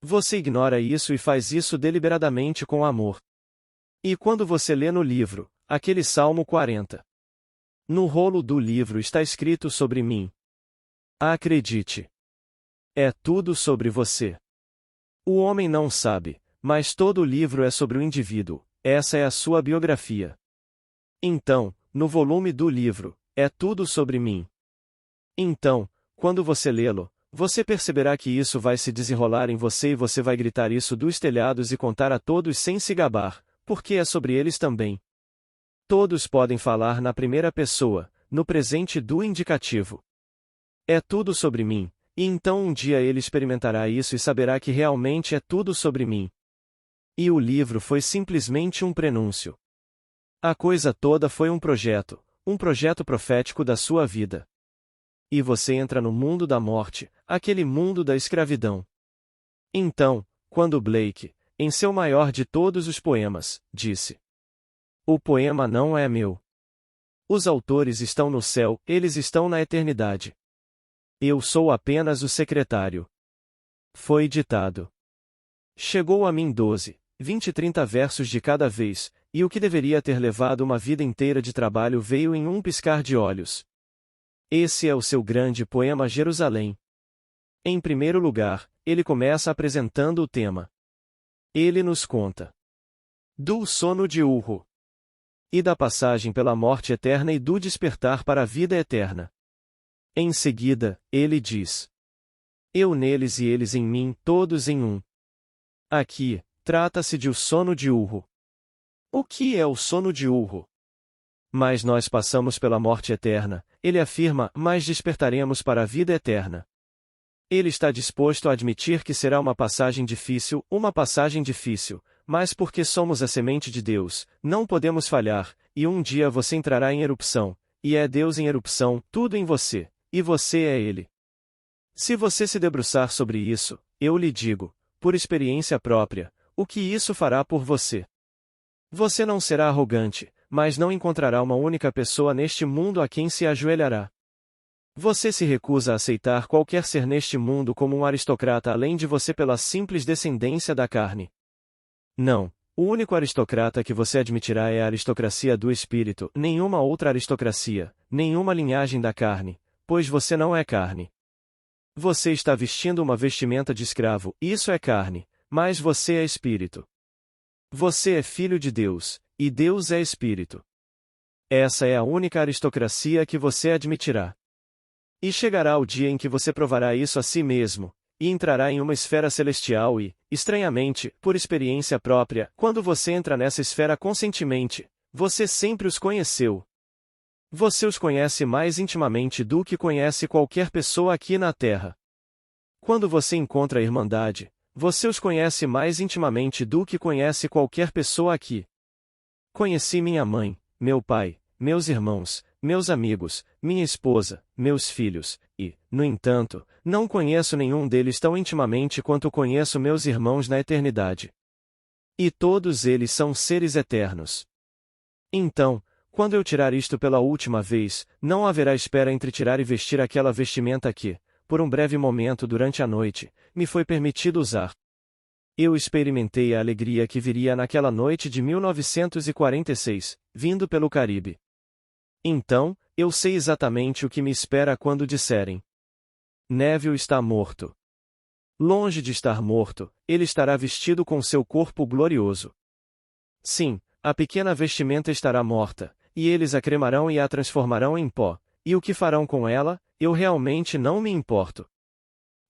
Você ignora isso e faz isso deliberadamente com amor. E quando você lê no livro, aquele Salmo 40. No rolo do livro está escrito sobre mim. Acredite. É tudo sobre você. O homem não sabe, mas todo o livro é sobre o indivíduo, essa é a sua biografia. Então, no volume do livro, é tudo sobre mim. Então, quando você lê-lo, você perceberá que isso vai se desenrolar em você e você vai gritar isso dos telhados e contar a todos sem se gabar, porque é sobre eles também. Todos podem falar na primeira pessoa, no presente do indicativo. É tudo sobre mim, e então um dia ele experimentará isso e saberá que realmente é tudo sobre mim. E o livro foi simplesmente um prenúncio. A coisa toda foi um projeto profético da sua vida. E você entra no mundo da morte, aquele mundo da escravidão. Então, quando Blake, em seu maior de todos os poemas, disse: "O poema não é meu. Os autores estão no céu, eles estão na eternidade. Eu sou apenas o secretário." Foi ditado. Chegou a mim 12, 20 e 30 versos de cada vez, e o que deveria ter levado uma vida inteira de trabalho veio em um piscar de olhos. Esse é o seu grande poema Jerusalém. Em primeiro lugar, ele começa apresentando o tema. Ele nos conta do sono diurno e da passagem pela morte eterna e do despertar para a vida eterna. Em seguida, ele diz: "Eu neles e eles em mim, todos em um." Aqui, trata-se de o sono diurno. O que é o sono diurno? Mas nós passamos pela morte eterna, ele afirma, mas despertaremos para a vida eterna. Ele está disposto a admitir que será uma passagem difícil, mas porque somos a semente de Deus, não podemos falhar, e um dia você entrará em erupção, e é Deus em erupção, tudo em você, e você é Ele. Se você se debruçar sobre isso, eu lhe digo, por experiência própria, o que isso fará por você. Você não será arrogante, mas não encontrará uma única pessoa neste mundo a quem se ajoelhará. Você se recusa a aceitar qualquer ser neste mundo como um aristocrata além de você pela simples descendência da carne. Não, o único aristocrata que você admitirá é a aristocracia do espírito, nenhuma outra aristocracia, nenhuma linhagem da carne, pois você não é carne. Você está vestindo uma vestimenta de escravo, isso é carne, mas você é espírito. Você é filho de Deus, e Deus é espírito. Essa é a única aristocracia que você admitirá. E chegará o dia em que você provará isso a si mesmo, e entrará em uma esfera celestial e, estranhamente, por experiência própria, quando você entra nessa esfera conscientemente, você sempre os conheceu. Você os conhece mais intimamente do que conhece qualquer pessoa aqui na Terra. Quando você encontra a Irmandade, você os conhece mais intimamente do que conhece qualquer pessoa aqui. Conheci minha mãe, meu pai, meus irmãos, meus amigos, minha esposa, meus filhos, e, no entanto, não conheço nenhum deles tão intimamente quanto conheço meus irmãos na eternidade. E todos eles são seres eternos. Então, quando eu tirar isto pela última vez, não haverá espera entre tirar e vestir aquela vestimenta que, por um breve momento durante a noite, me foi permitido usar. Eu experimentei a alegria que viria naquela noite de 1946, vindo pelo Caribe. Então, eu sei exatamente o que me espera quando disserem: Neville está morto. Longe de estar morto, ele estará vestido com seu corpo glorioso. Sim, a pequena vestimenta estará morta, e eles a cremarão e a transformarão em pó, e o que farão com ela, eu realmente não me importo.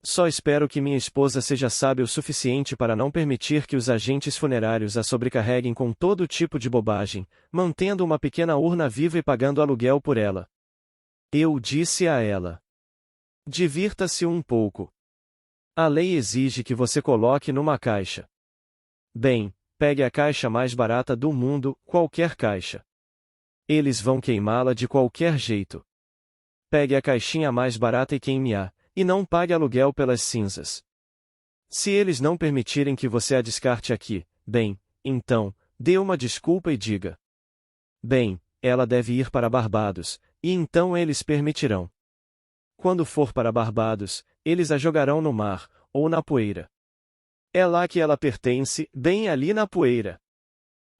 Só espero que minha esposa seja sábia o suficiente para não permitir que os agentes funerários a sobrecarreguem com todo tipo de bobagem, mantendo uma pequena urna viva e pagando aluguel por ela. Eu disse a ela: divirta-se um pouco. A lei exige que você coloque numa caixa. Bem, pegue a caixa mais barata do mundo, qualquer caixa. Eles vão queimá-la de qualquer jeito. Pegue a caixinha mais barata e queime-a, e não pague aluguel pelas cinzas. Se eles não permitirem que você a descarte aqui, bem, então, dê uma desculpa e diga: bem, ela deve ir para Barbados, e então eles permitirão. Quando for para Barbados, eles a jogarão no mar, ou na poeira. É lá que ela pertence, bem ali na poeira.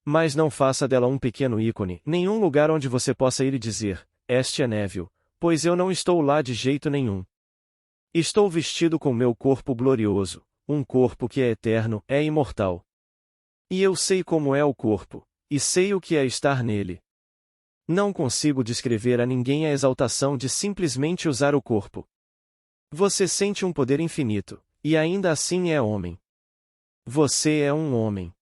Mas não faça dela um pequeno ícone, nenhum lugar onde você possa ir e dizer: este é Neville, pois eu não estou lá de jeito nenhum. Estou vestido com meu corpo glorioso, um corpo que é eterno, é imortal. E eu sei como é o corpo, e sei o que é estar nele. Não consigo descrever a ninguém a exaltação de simplesmente usar o corpo. Você sente um poder infinito, e ainda assim é homem. Você é um homem.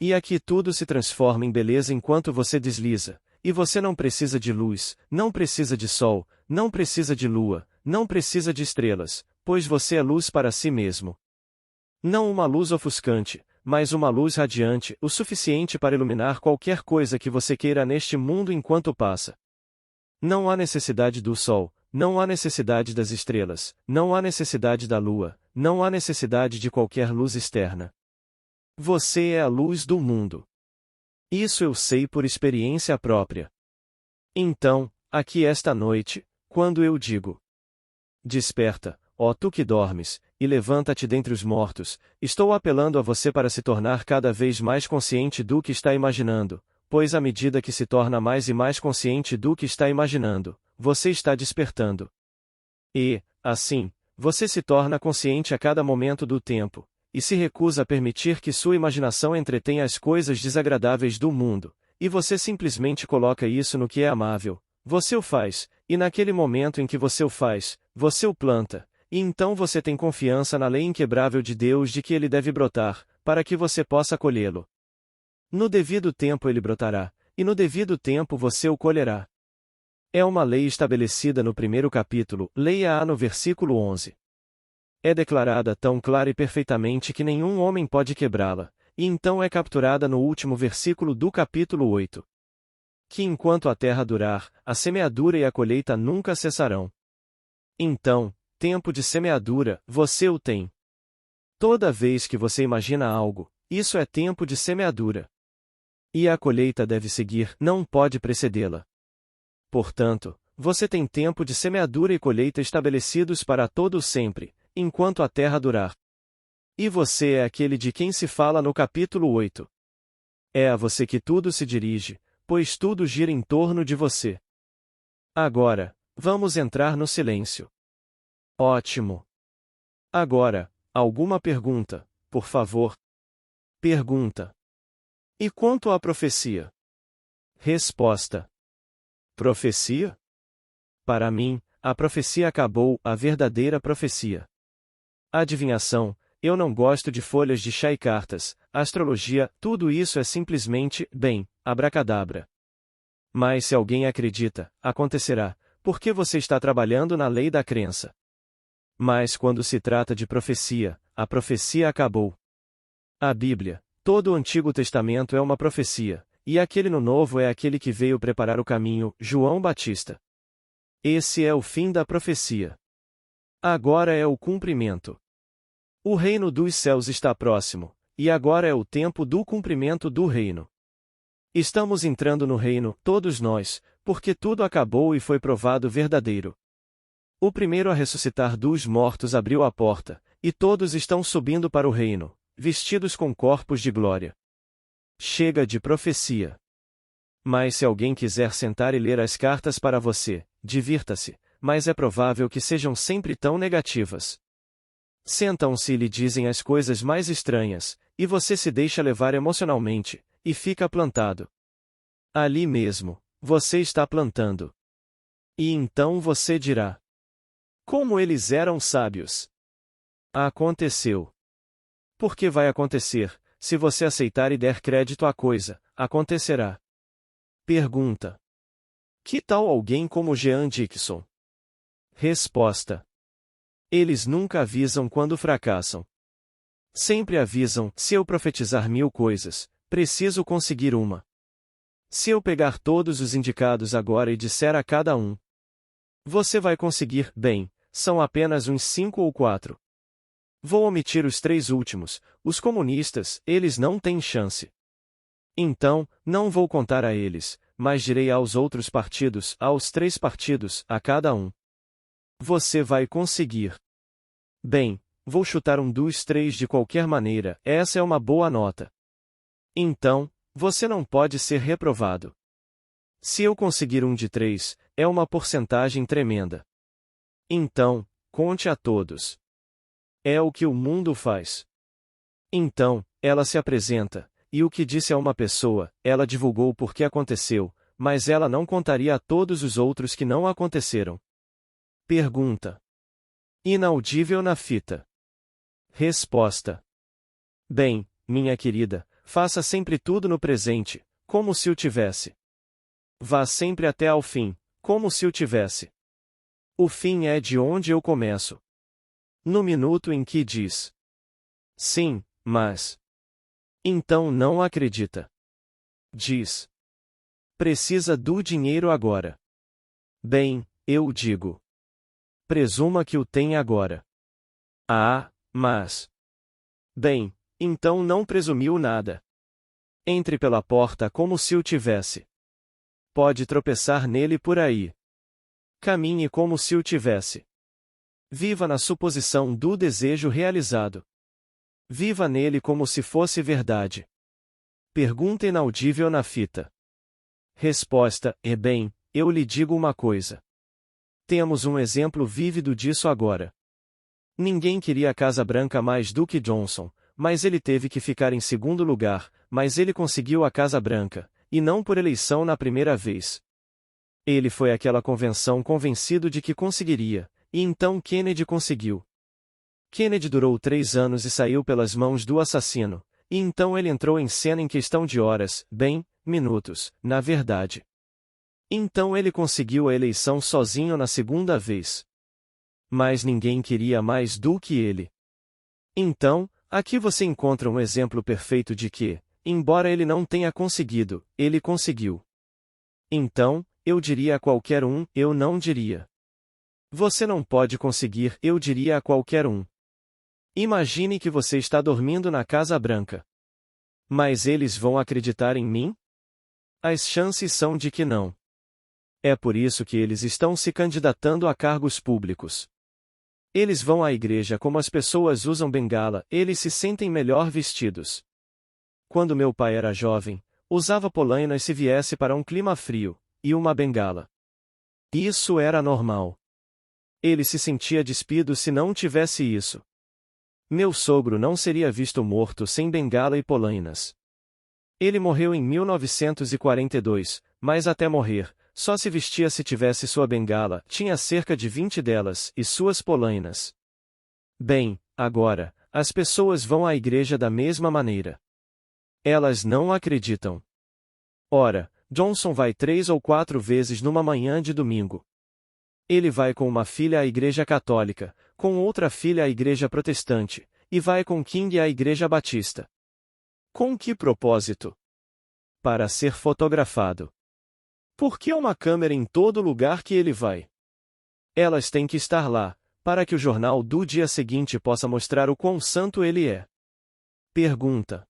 E aqui tudo se transforma em beleza enquanto você desliza, e você não precisa de luz, não precisa de sol, não precisa de lua, não precisa de estrelas, pois você é luz para si mesmo. Não uma luz ofuscante, mas uma luz radiante, o suficiente para iluminar qualquer coisa que você queira neste mundo enquanto passa. Não há necessidade do sol, não há necessidade das estrelas, não há necessidade da lua, não há necessidade de qualquer luz externa. Você é a luz do mundo. Isso eu sei por experiência própria. Então, aqui esta noite, quando eu digo: desperta, ó tu que dormes, e levanta-te dentre os mortos, estou apelando a você para se tornar cada vez mais consciente do que está imaginando, pois à medida que se torna mais e mais consciente do que está imaginando, você está despertando. E, assim, você se torna consciente a cada momento do tempo, e se recusa a permitir que sua imaginação entretenha as coisas desagradáveis do mundo, e você simplesmente coloca isso no que é amável. Você o faz, e naquele momento em que você o faz, você o planta, e então você tem confiança na lei inquebrável de Deus de que ele deve brotar, para que você possa colhê-lo. No devido tempo ele brotará, e no devido tempo você o colherá. É uma lei estabelecida no primeiro capítulo, leia-a no versículo 11. É declarada tão clara e perfeitamente que nenhum homem pode quebrá-la, e então é capturada no último versículo do capítulo 8. Que enquanto a terra durar, a semeadura e a colheita nunca cessarão. Então, tempo de semeadura, você o tem. Toda vez que você imagina algo, isso é tempo de semeadura. E a colheita deve seguir, não pode precedê-la. Portanto, você tem tempo de semeadura e colheita estabelecidos para todo sempre, enquanto a terra durar. E você é aquele de quem se fala no capítulo 8. É a você que tudo se dirige, pois tudo gira em torno de você. Agora, vamos entrar no silêncio. Ótimo. Agora, alguma pergunta, por favor? Pergunta. E quanto à profecia? Resposta. Profecia? Para mim, a profecia acabou, a verdadeira profecia. Adivinhação, eu não gosto de folhas de chá e cartas, astrologia, tudo isso é simplesmente, bem, abracadabra. Mas se alguém acredita, acontecerá, porque você está trabalhando na lei da crença. Mas quando se trata de profecia, a profecia acabou. A Bíblia, todo o Antigo Testamento é uma profecia, e aquele no Novo é aquele que veio preparar o caminho, João Batista. Esse é o fim da profecia. Agora é o cumprimento. O reino dos céus está próximo, e agora é o tempo do cumprimento do reino. Estamos entrando no reino, todos nós, porque tudo acabou e foi provado verdadeiro. O primeiro a ressuscitar dos mortos abriu a porta, e todos estão subindo para o reino, vestidos com corpos de glória. Chega de profecia. Mas se alguém quiser sentar e ler as cartas para você, divirta-se, mas é provável que sejam sempre tão negativas. Sentam-se e lhe dizem as coisas mais estranhas, e você se deixa levar emocionalmente, e fica plantado. Ali mesmo, você está plantando. E então você dirá: como eles eram sábios! Aconteceu. Porque vai acontecer, se você aceitar e der crédito à coisa, acontecerá. Pergunta. Que tal alguém como Jean Dixon? Resposta. Eles nunca avisam quando fracassam. Sempre avisam: se eu profetizar 1000 coisas, preciso conseguir uma. Se eu pegar todos os indicados agora e disser a cada um, você vai conseguir, bem, são apenas uns 5 ou 4. Vou omitir os 3 últimos, os comunistas, eles não têm chance. Então, não vou contar a eles, mas direi aos outros partidos, aos 3 partidos, a cada um. Você vai conseguir. Bem, vou chutar um dos 3 de qualquer maneira, essa é uma boa nota. Então, você não pode ser reprovado. Se eu conseguir um de 3, é uma porcentagem tremenda. Então, conte a todos. É o que o mundo faz. Então, ela se apresenta, e o que disse a uma pessoa, ela divulgou porque aconteceu, mas ela não contaria a todos os outros que não aconteceram. Pergunta. Inaudível na fita. Resposta. Bem, minha querida, faça sempre tudo no presente, como se o tivesse. Vá sempre até ao fim, como se o tivesse. O fim é de onde eu começo. No minuto em que diz: sim, mas. Então não acredita. Diz: precisa do dinheiro agora. Bem, eu digo: presuma que o tem agora. Ah, mas. Bem, então não presumiu nada. Entre pela porta como se o tivesse. Pode tropeçar nele por aí. Caminhe como se o tivesse. Viva na suposição do desejo realizado. Viva nele como se fosse verdade. Pergunta inaudível na fita. Resposta: bem, eu lhe digo uma coisa. Temos um exemplo vívido disso agora. Ninguém queria a Casa Branca mais do que Johnson, mas ele teve que ficar em segundo lugar, mas ele conseguiu a Casa Branca, e não por eleição na primeira vez. Ele foi àquela convenção convencido de que conseguiria, e então Kennedy conseguiu. Kennedy durou 3 anos e saiu pelas mãos do assassino, e então ele entrou em cena em questão de horas, bem, minutos, na verdade. Então ele conseguiu a eleição sozinho na segunda vez. Mas ninguém queria mais do que ele. Então, aqui você encontra um exemplo perfeito de que, embora ele não tenha conseguido, ele conseguiu. Então, eu diria a qualquer um, eu não diria. Você não pode conseguir, eu diria a qualquer um. Imagine que você está dormindo na Casa Branca. Mas eles vão acreditar em mim? As chances são de que não. É por isso que eles estão se candidatando a cargos públicos. Eles vão à igreja como as pessoas usam bengala, eles se sentem melhor vestidos. Quando meu pai era jovem, usava polainas se viesse para um clima frio, e uma bengala. Isso era normal. Ele se sentia despido se não tivesse isso. Meu sogro não seria visto morto sem bengala e polainas. Ele morreu em 1942, mas até morrer, só se vestia se tivesse sua bengala, tinha cerca de 20 delas, e suas polainas. Bem, agora, as pessoas vão à igreja da mesma maneira. Elas não acreditam. Ora, Johnson vai 3 ou 4 vezes numa manhã de domingo. Ele vai com uma filha à igreja católica, com outra filha à igreja protestante, e vai com King à igreja batista. Com que propósito? Para ser fotografado. Por que uma câmera em todo lugar que ele vai? Elas têm que estar lá, para que o jornal do dia seguinte possa mostrar o quão santo ele é. Pergunta.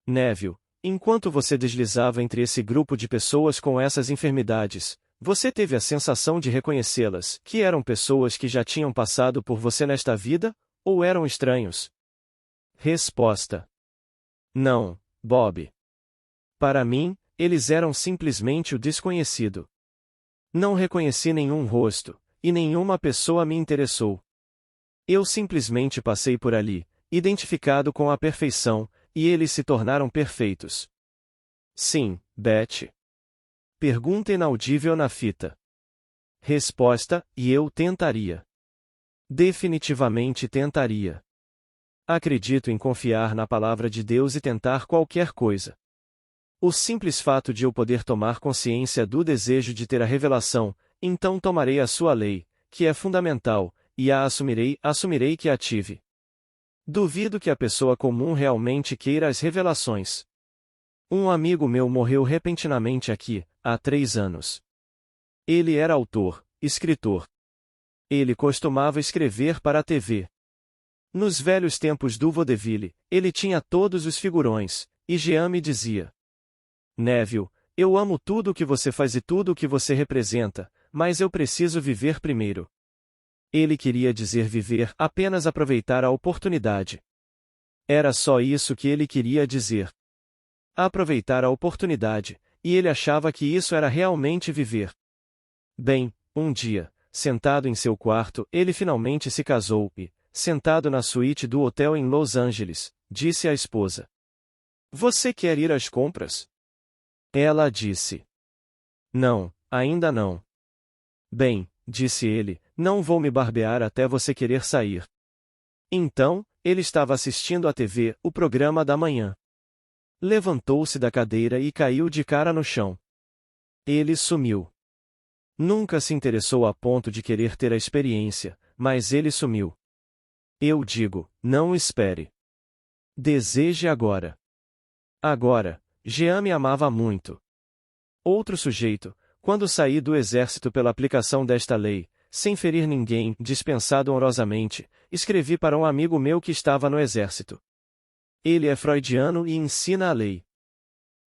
Neville, enquanto você deslizava entre esse grupo de pessoas com essas enfermidades, você teve a sensação de reconhecê-las, que eram pessoas que já tinham passado por você nesta vida, ou eram estranhos? Resposta. Não, Bob. Para mim, eles eram simplesmente o desconhecido. Não reconheci nenhum rosto, e nenhuma pessoa me interessou. Eu simplesmente passei por ali, identificado com a perfeição, e eles se tornaram perfeitos. Sim, Beth. Pergunta inaudível na fita. Resposta: e eu tentaria. Definitivamente tentaria. Acredito em confiar na palavra de Deus e tentar qualquer coisa. O simples fato de eu poder tomar consciência do desejo de ter a revelação, então tomarei a sua lei, que é fundamental, e a assumirei que a tive. Duvido que a pessoa comum realmente queira as revelações. Um amigo meu morreu repentinamente aqui, há 3 anos. Ele era autor, escritor. Ele costumava escrever para a TV. Nos velhos tempos do vaudeville, ele tinha todos os figurões, e Jean me dizia: Neville, eu amo tudo o que você faz e tudo o que você representa, mas eu preciso viver primeiro. Ele queria dizer viver, apenas aproveitar a oportunidade. Era só isso que ele queria dizer. Aproveitar a oportunidade, e ele achava que isso era realmente viver. Bem, um dia, sentado em seu quarto, ele finalmente se casou e, sentado na suíte do hotel em Los Angeles, disse à esposa: Você quer ir às compras? Ela disse: Não, ainda não. Bem, disse ele, não vou me barbear até você querer sair. Então, ele estava assistindo à TV, o programa da manhã. Levantou-se da cadeira e caiu de cara no chão. Ele sumiu. Nunca se interessou a ponto de querer ter a experiência, mas ele sumiu. Eu digo, não espere. Deseje agora. Agora, Jean me amava muito. Outro sujeito, quando saí do exército pela aplicação desta lei, sem ferir ninguém, dispensado honrosamente, escrevi para um amigo meu que estava no exército. Ele é freudiano e ensina a lei.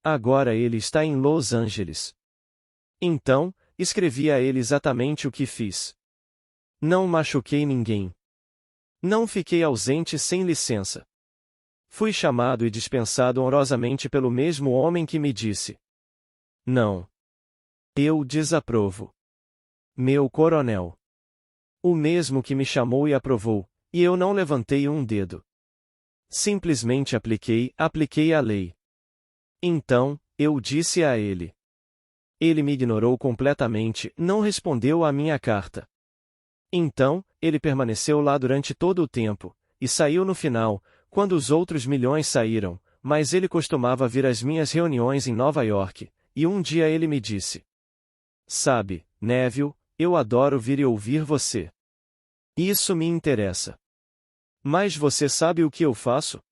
Agora ele está em Los Angeles. Então, escrevi a ele exatamente o que fiz. Não machuquei ninguém. Não fiquei ausente sem licença. Fui chamado e dispensado honrosamente pelo mesmo homem que me disse: Não. Eu desaprovo. Meu coronel. O mesmo que me chamou e aprovou, e eu não levantei um dedo. Simplesmente apliquei a lei. Então, eu disse a ele. Ele me ignorou completamente, não respondeu à minha carta. Então, ele permaneceu lá durante todo o tempo, e saiu no final, quando os outros milhões saíram, mas ele costumava vir às minhas reuniões em Nova York, e um dia ele me disse: Sabe, Neville, eu adoro vir e ouvir você. Isso me interessa. Mas você sabe o que eu faço?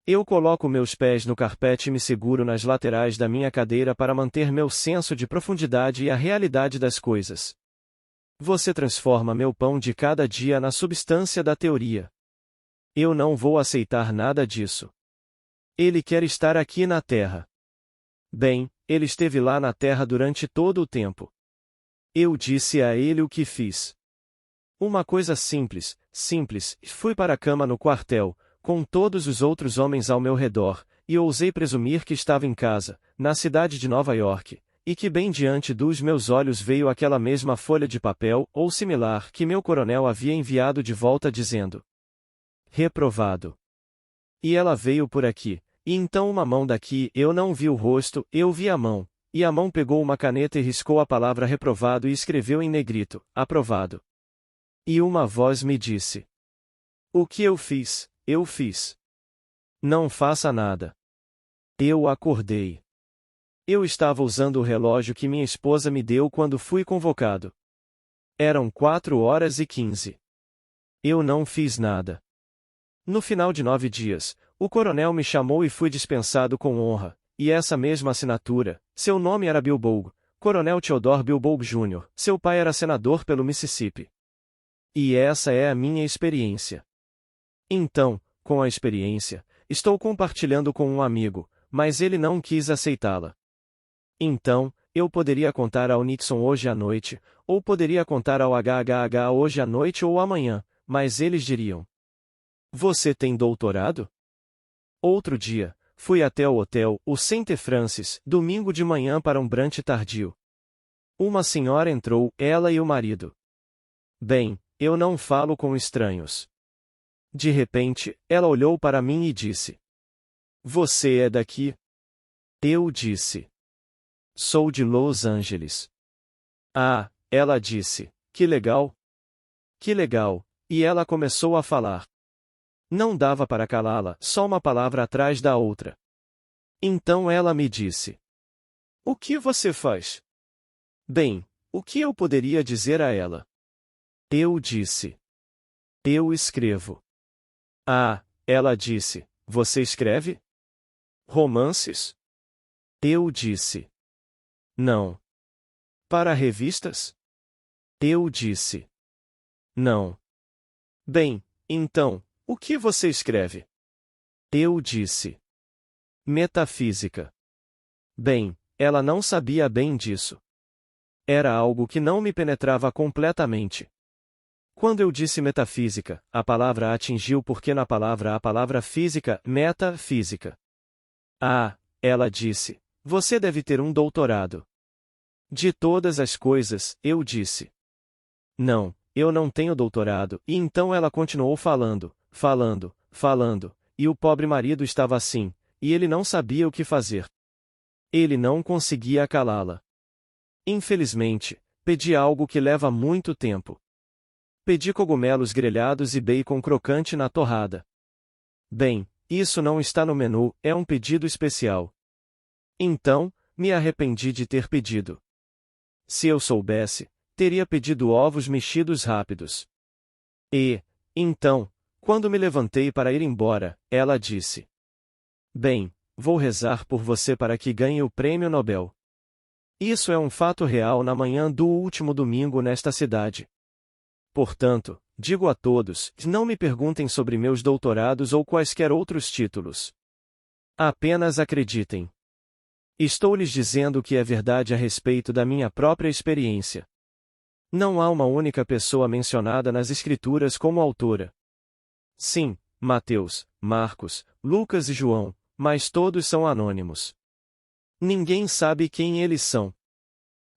Eu coloco meus pés no carpete e me seguro nas laterais da minha cadeira para manter meu senso de profundidade e a realidade das coisas. Você transforma meu pão de cada dia na substância da teoria. Eu não vou aceitar nada disso. Ele quer estar aqui na Terra. Bem, ele esteve lá na Terra durante todo o tempo. Eu disse a ele o que fiz. Uma coisa simples, fui para a cama no quartel, com todos os outros homens ao meu redor, e ousei presumir que estava em casa, na cidade de Nova York, e que bem diante dos meus olhos veio aquela mesma folha de papel, ou similar, que meu coronel havia enviado de volta dizendo: Reprovado. E ela veio por aqui, e então uma mão daqui, eu não vi o rosto, eu vi a mão, e a mão pegou uma caneta e riscou a palavra reprovado e escreveu em negrito: aprovado. E uma voz me disse: O que eu fiz, eu fiz. Não faça nada. Eu acordei. Eu estava usando o relógio que minha esposa me deu quando fui convocado. Eram 4h15. Eu não fiz nada. No final de 9 dias, o coronel me chamou e fui dispensado com honra, e essa mesma assinatura, seu nome era Bilboug, Coronel Theodore Bilboug Jr., seu pai era senador pelo Mississippi. E essa é a minha experiência. Então, com a experiência, estou compartilhando com um amigo, mas ele não quis aceitá-la. Então, eu poderia contar ao Nixon hoje à noite, ou poderia contar ao HHH hoje à noite ou amanhã, mas eles diriam: Você tem doutorado? Outro dia, fui até o hotel, o St. Francis, domingo de manhã para um brunch tardio. Uma senhora entrou, ela e o marido. Bem, eu não falo com estranhos. De repente, ela olhou para mim e disse: Você é daqui? Eu disse: Sou de Los Angeles. Ah, ela disse: Que legal. Que legal, e ela começou a falar. Não dava para calá-la, só uma palavra atrás da outra. Então ela me disse: O que você faz? Bem, o que eu poderia dizer a ela? Eu disse: Eu escrevo. Ah, ela disse: Você escreve? Romances? Eu disse: Não. Para revistas? Eu disse: Não. Bem, então, o que você escreve? Eu disse: Metafísica. Bem, ela não sabia bem disso. Era algo que não me penetrava completamente. Quando eu disse metafísica, a palavra a atingiu porque na palavra há a palavra física, metafísica. Ah, ela disse, você deve ter um doutorado. De todas as coisas, eu disse. Não, eu não tenho doutorado, e então ela continuou falando, e o pobre marido estava assim, e ele não sabia o que fazer. Ele não conseguia calá-la. Infelizmente, pedi algo que leva muito tempo. Pedi cogumelos grelhados e bacon crocante na torrada. Bem, isso não está no menu, é um pedido especial. Então, me arrependi de ter pedido. Se eu soubesse, teria pedido ovos mexidos rápidos. E, então, quando me levantei para ir embora, ela disse: Bem, vou rezar por você para que ganhe o prêmio Nobel. Isso é um fato real na manhã do último domingo nesta cidade. Portanto, digo a todos, não me perguntem sobre meus doutorados ou quaisquer outros títulos. Apenas acreditem. Estou lhes dizendo o que é verdade a respeito da minha própria experiência. Não há uma única pessoa mencionada nas Escrituras como autora. Sim, Mateus, Marcos, Lucas e João, mas todos são anônimos. Ninguém sabe quem eles são.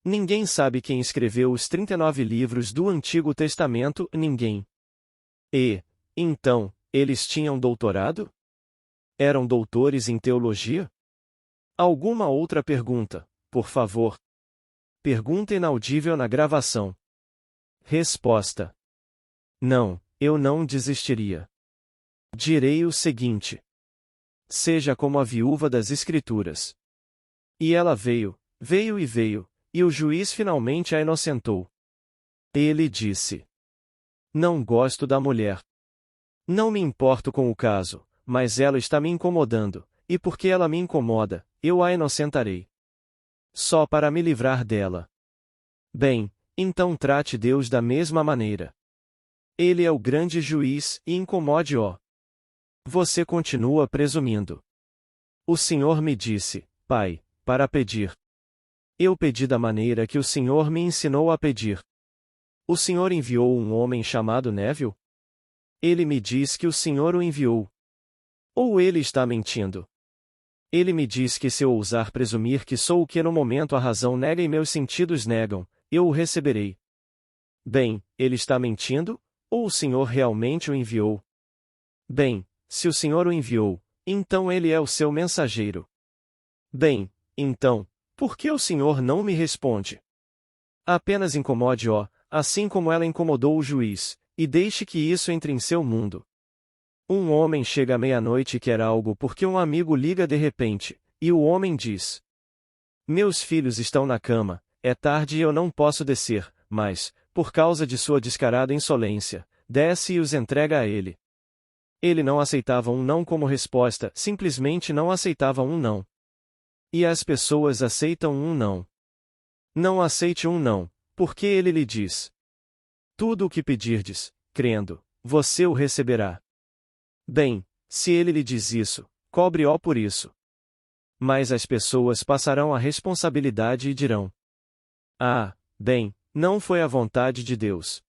Ninguém sabe quem escreveu os 39 livros do Antigo Testamento, ninguém. E, então, eles tinham doutorado? Eram doutores em teologia? Alguma outra pergunta, por favor? Pergunta inaudível na gravação. Resposta: Não, eu não desistiria. Direi o seguinte: seja como a viúva das Escrituras. E ela veio, e o juiz finalmente a inocentou. Ele disse: Não gosto da mulher. Não me importo com o caso, mas ela está me incomodando, e porque ela me incomoda, eu a inocentarei. Só para me livrar dela. Bem, então trate Deus da mesma maneira. Ele é o grande juiz, e incomode-o. Você continua presumindo. O Senhor me disse, Pai, para pedir. Eu pedi da maneira que o Senhor me ensinou a pedir. O Senhor enviou um homem chamado Neville? Ele me diz que o Senhor o enviou. Ou ele está mentindo? Ele me diz que se eu ousar presumir que sou o que no momento a razão nega e meus sentidos negam, eu o receberei. Bem, ele está mentindo? Ou o Senhor realmente o enviou? Bem, se o Senhor o enviou, então ele é o seu mensageiro. Bem, então, por que o Senhor não me responde? Apenas incomode-o, assim como ela incomodou o juiz, e deixe que isso entre em seu mundo. Um homem chega à meia-noite e quer algo porque um amigo liga de repente, e o homem diz: Meus filhos estão na cama, é tarde e eu não posso descer, mas, por causa de sua descarada insolência, desce e os entrega a ele. Ele não aceitava um não como resposta, simplesmente não aceitava um não. E as pessoas aceitam um não. Não aceite um não, porque ele lhe diz: Tudo o que pedirdes, crendo, você o receberá. Bem, se ele lhe diz isso, cobre-o por isso. Mas as pessoas passarão a responsabilidade e dirão: Ah, bem, não foi a vontade de Deus.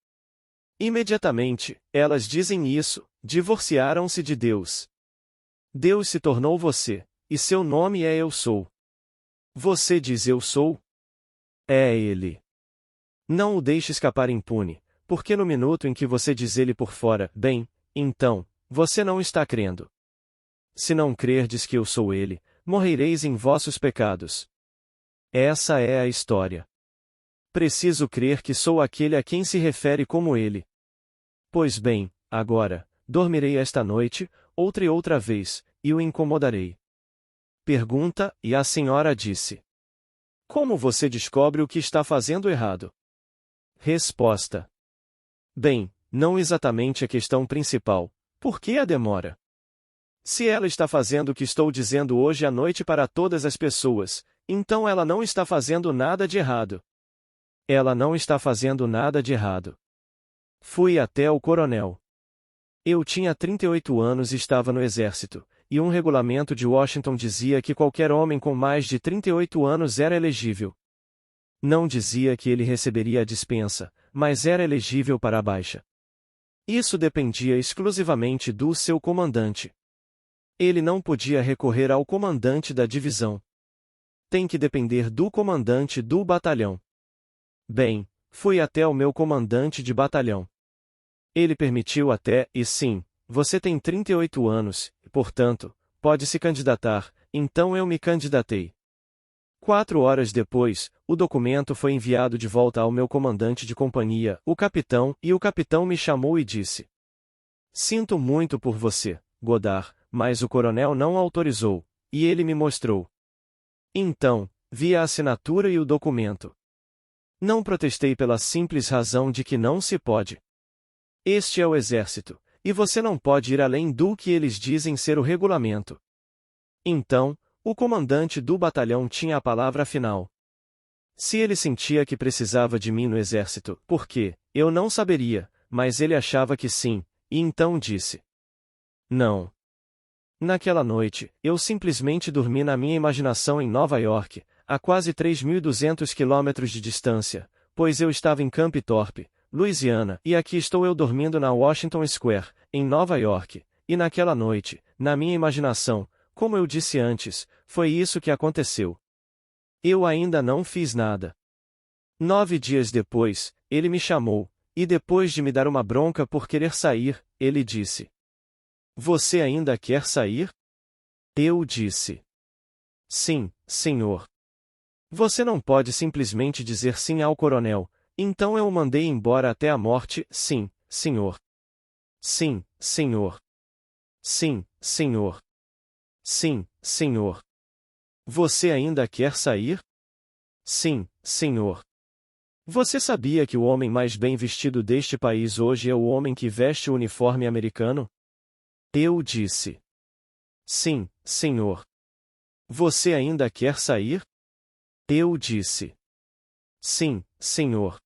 Imediatamente, elas dizem isso, divorciaram-se de Deus. Deus se tornou você, e seu nome é Eu Sou. Você diz Eu Sou? É Ele. Não o deixe escapar impune, porque no minuto em que você diz Ele por fora, bem, então, você não está crendo. Se não crerdes que eu sou Ele, morrereis em vossos pecados. Essa é a história. Preciso crer que sou aquele a quem se refere como Ele. Pois bem, agora, dormirei esta noite, outra e outra vez, e o incomodarei. Pergunta, e a senhora disse: como você descobre o que está fazendo errado? Resposta: bem, não exatamente a questão principal. Por que a demora? Se ela está fazendo o que estou dizendo hoje à noite para todas as pessoas, então ela não está fazendo nada de errado. Ela não está fazendo nada de errado. Fui até o coronel. Eu tinha 38 anos e estava no exército, e um regulamento de Washington dizia que qualquer homem com mais de 38 anos era elegível. Não dizia que ele receberia a dispensa, mas era elegível para a baixa. Isso dependia exclusivamente do seu comandante. Ele não podia recorrer ao comandante da divisão. Tem que depender do comandante do batalhão. Bem, fui até o meu comandante de batalhão. Ele permitiu até, e sim, você tem 38 anos, e, portanto, pode se candidatar, então eu me candidatei. 4 horas depois, o documento foi enviado de volta ao meu comandante de companhia, o capitão, e o capitão me chamou e disse: sinto muito por você, Godard, mas o coronel não autorizou, e ele me mostrou. Então, vi a assinatura e o documento. Não protestei pela simples razão de que não se pode. Este é o exército, e você não pode ir além do que eles dizem ser o regulamento. Então, o comandante do batalhão tinha a palavra final. Se ele sentia que precisava de mim no exército, por quê? Eu não saberia, mas ele achava que sim, e então disse: não. Naquela noite, eu simplesmente dormi na minha imaginação em Nova York, a quase 3.200 quilômetros de distância, pois eu estava em Camp Thorpe, Louisiana, e aqui estou eu dormindo na Washington Square, em Nova York, e naquela noite, na minha imaginação, como eu disse antes, foi isso que aconteceu. Eu ainda não fiz nada. 9 dias depois, ele me chamou, e depois de me dar uma bronca por querer sair, ele disse: você ainda quer sair? Eu disse: sim, senhor. Você não pode simplesmente dizer sim ao coronel, então eu o mandei embora até a morte, sim, senhor. Sim, senhor. Sim, senhor. Sim, senhor. Você ainda quer sair? Sim, senhor. Você sabia que o homem mais bem vestido deste país hoje é o homem que veste o uniforme americano? Eu disse: sim, senhor. Você ainda quer sair? Eu disse: sim, senhor.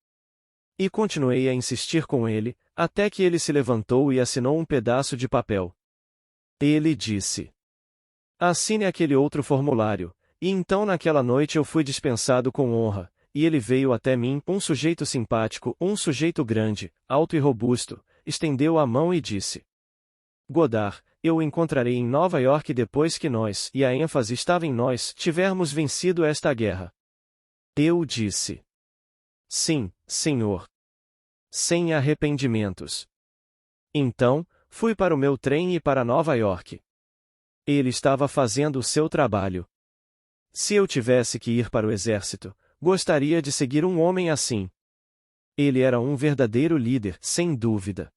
E continuei a insistir com ele, até que ele se levantou e assinou um pedaço de papel. Ele disse: assine aquele outro formulário, e então naquela noite eu fui dispensado com honra, e ele veio até mim, um sujeito simpático, um sujeito grande, alto e robusto, estendeu a mão e disse: Godard, eu o encontrarei em Nova York depois que nós, e a ênfase estava em nós, tivermos vencido esta guerra. Eu disse: sim, senhor. Sem arrependimentos. Então, fui para o meu trem e para Nova York. Ele estava fazendo o seu trabalho. Se eu tivesse que ir para o exército, gostaria de seguir um homem assim. Ele era um verdadeiro líder, sem dúvida.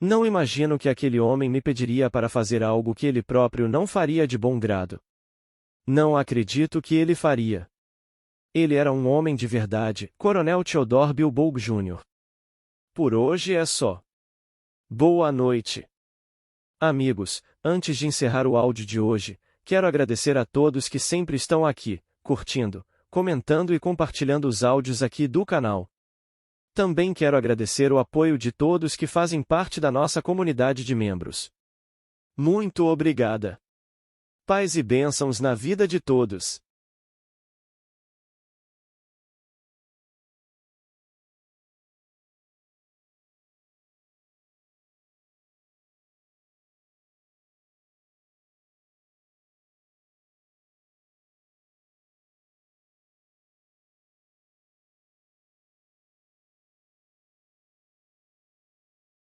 Não imagino que aquele homem me pediria para fazer algo que ele próprio não faria de bom grado. Não acredito que ele faria. Ele era um homem de verdade, Coronel Theodore Bilboug Jr. Por hoje é só. Boa noite. Amigos, antes de encerrar o áudio de hoje, quero agradecer a todos que sempre estão aqui, curtindo, comentando e compartilhando os áudios aqui do canal. Também quero agradecer o apoio de todos que fazem parte da nossa comunidade de membros. Muito obrigada. Paz e bênçãos na vida de todos.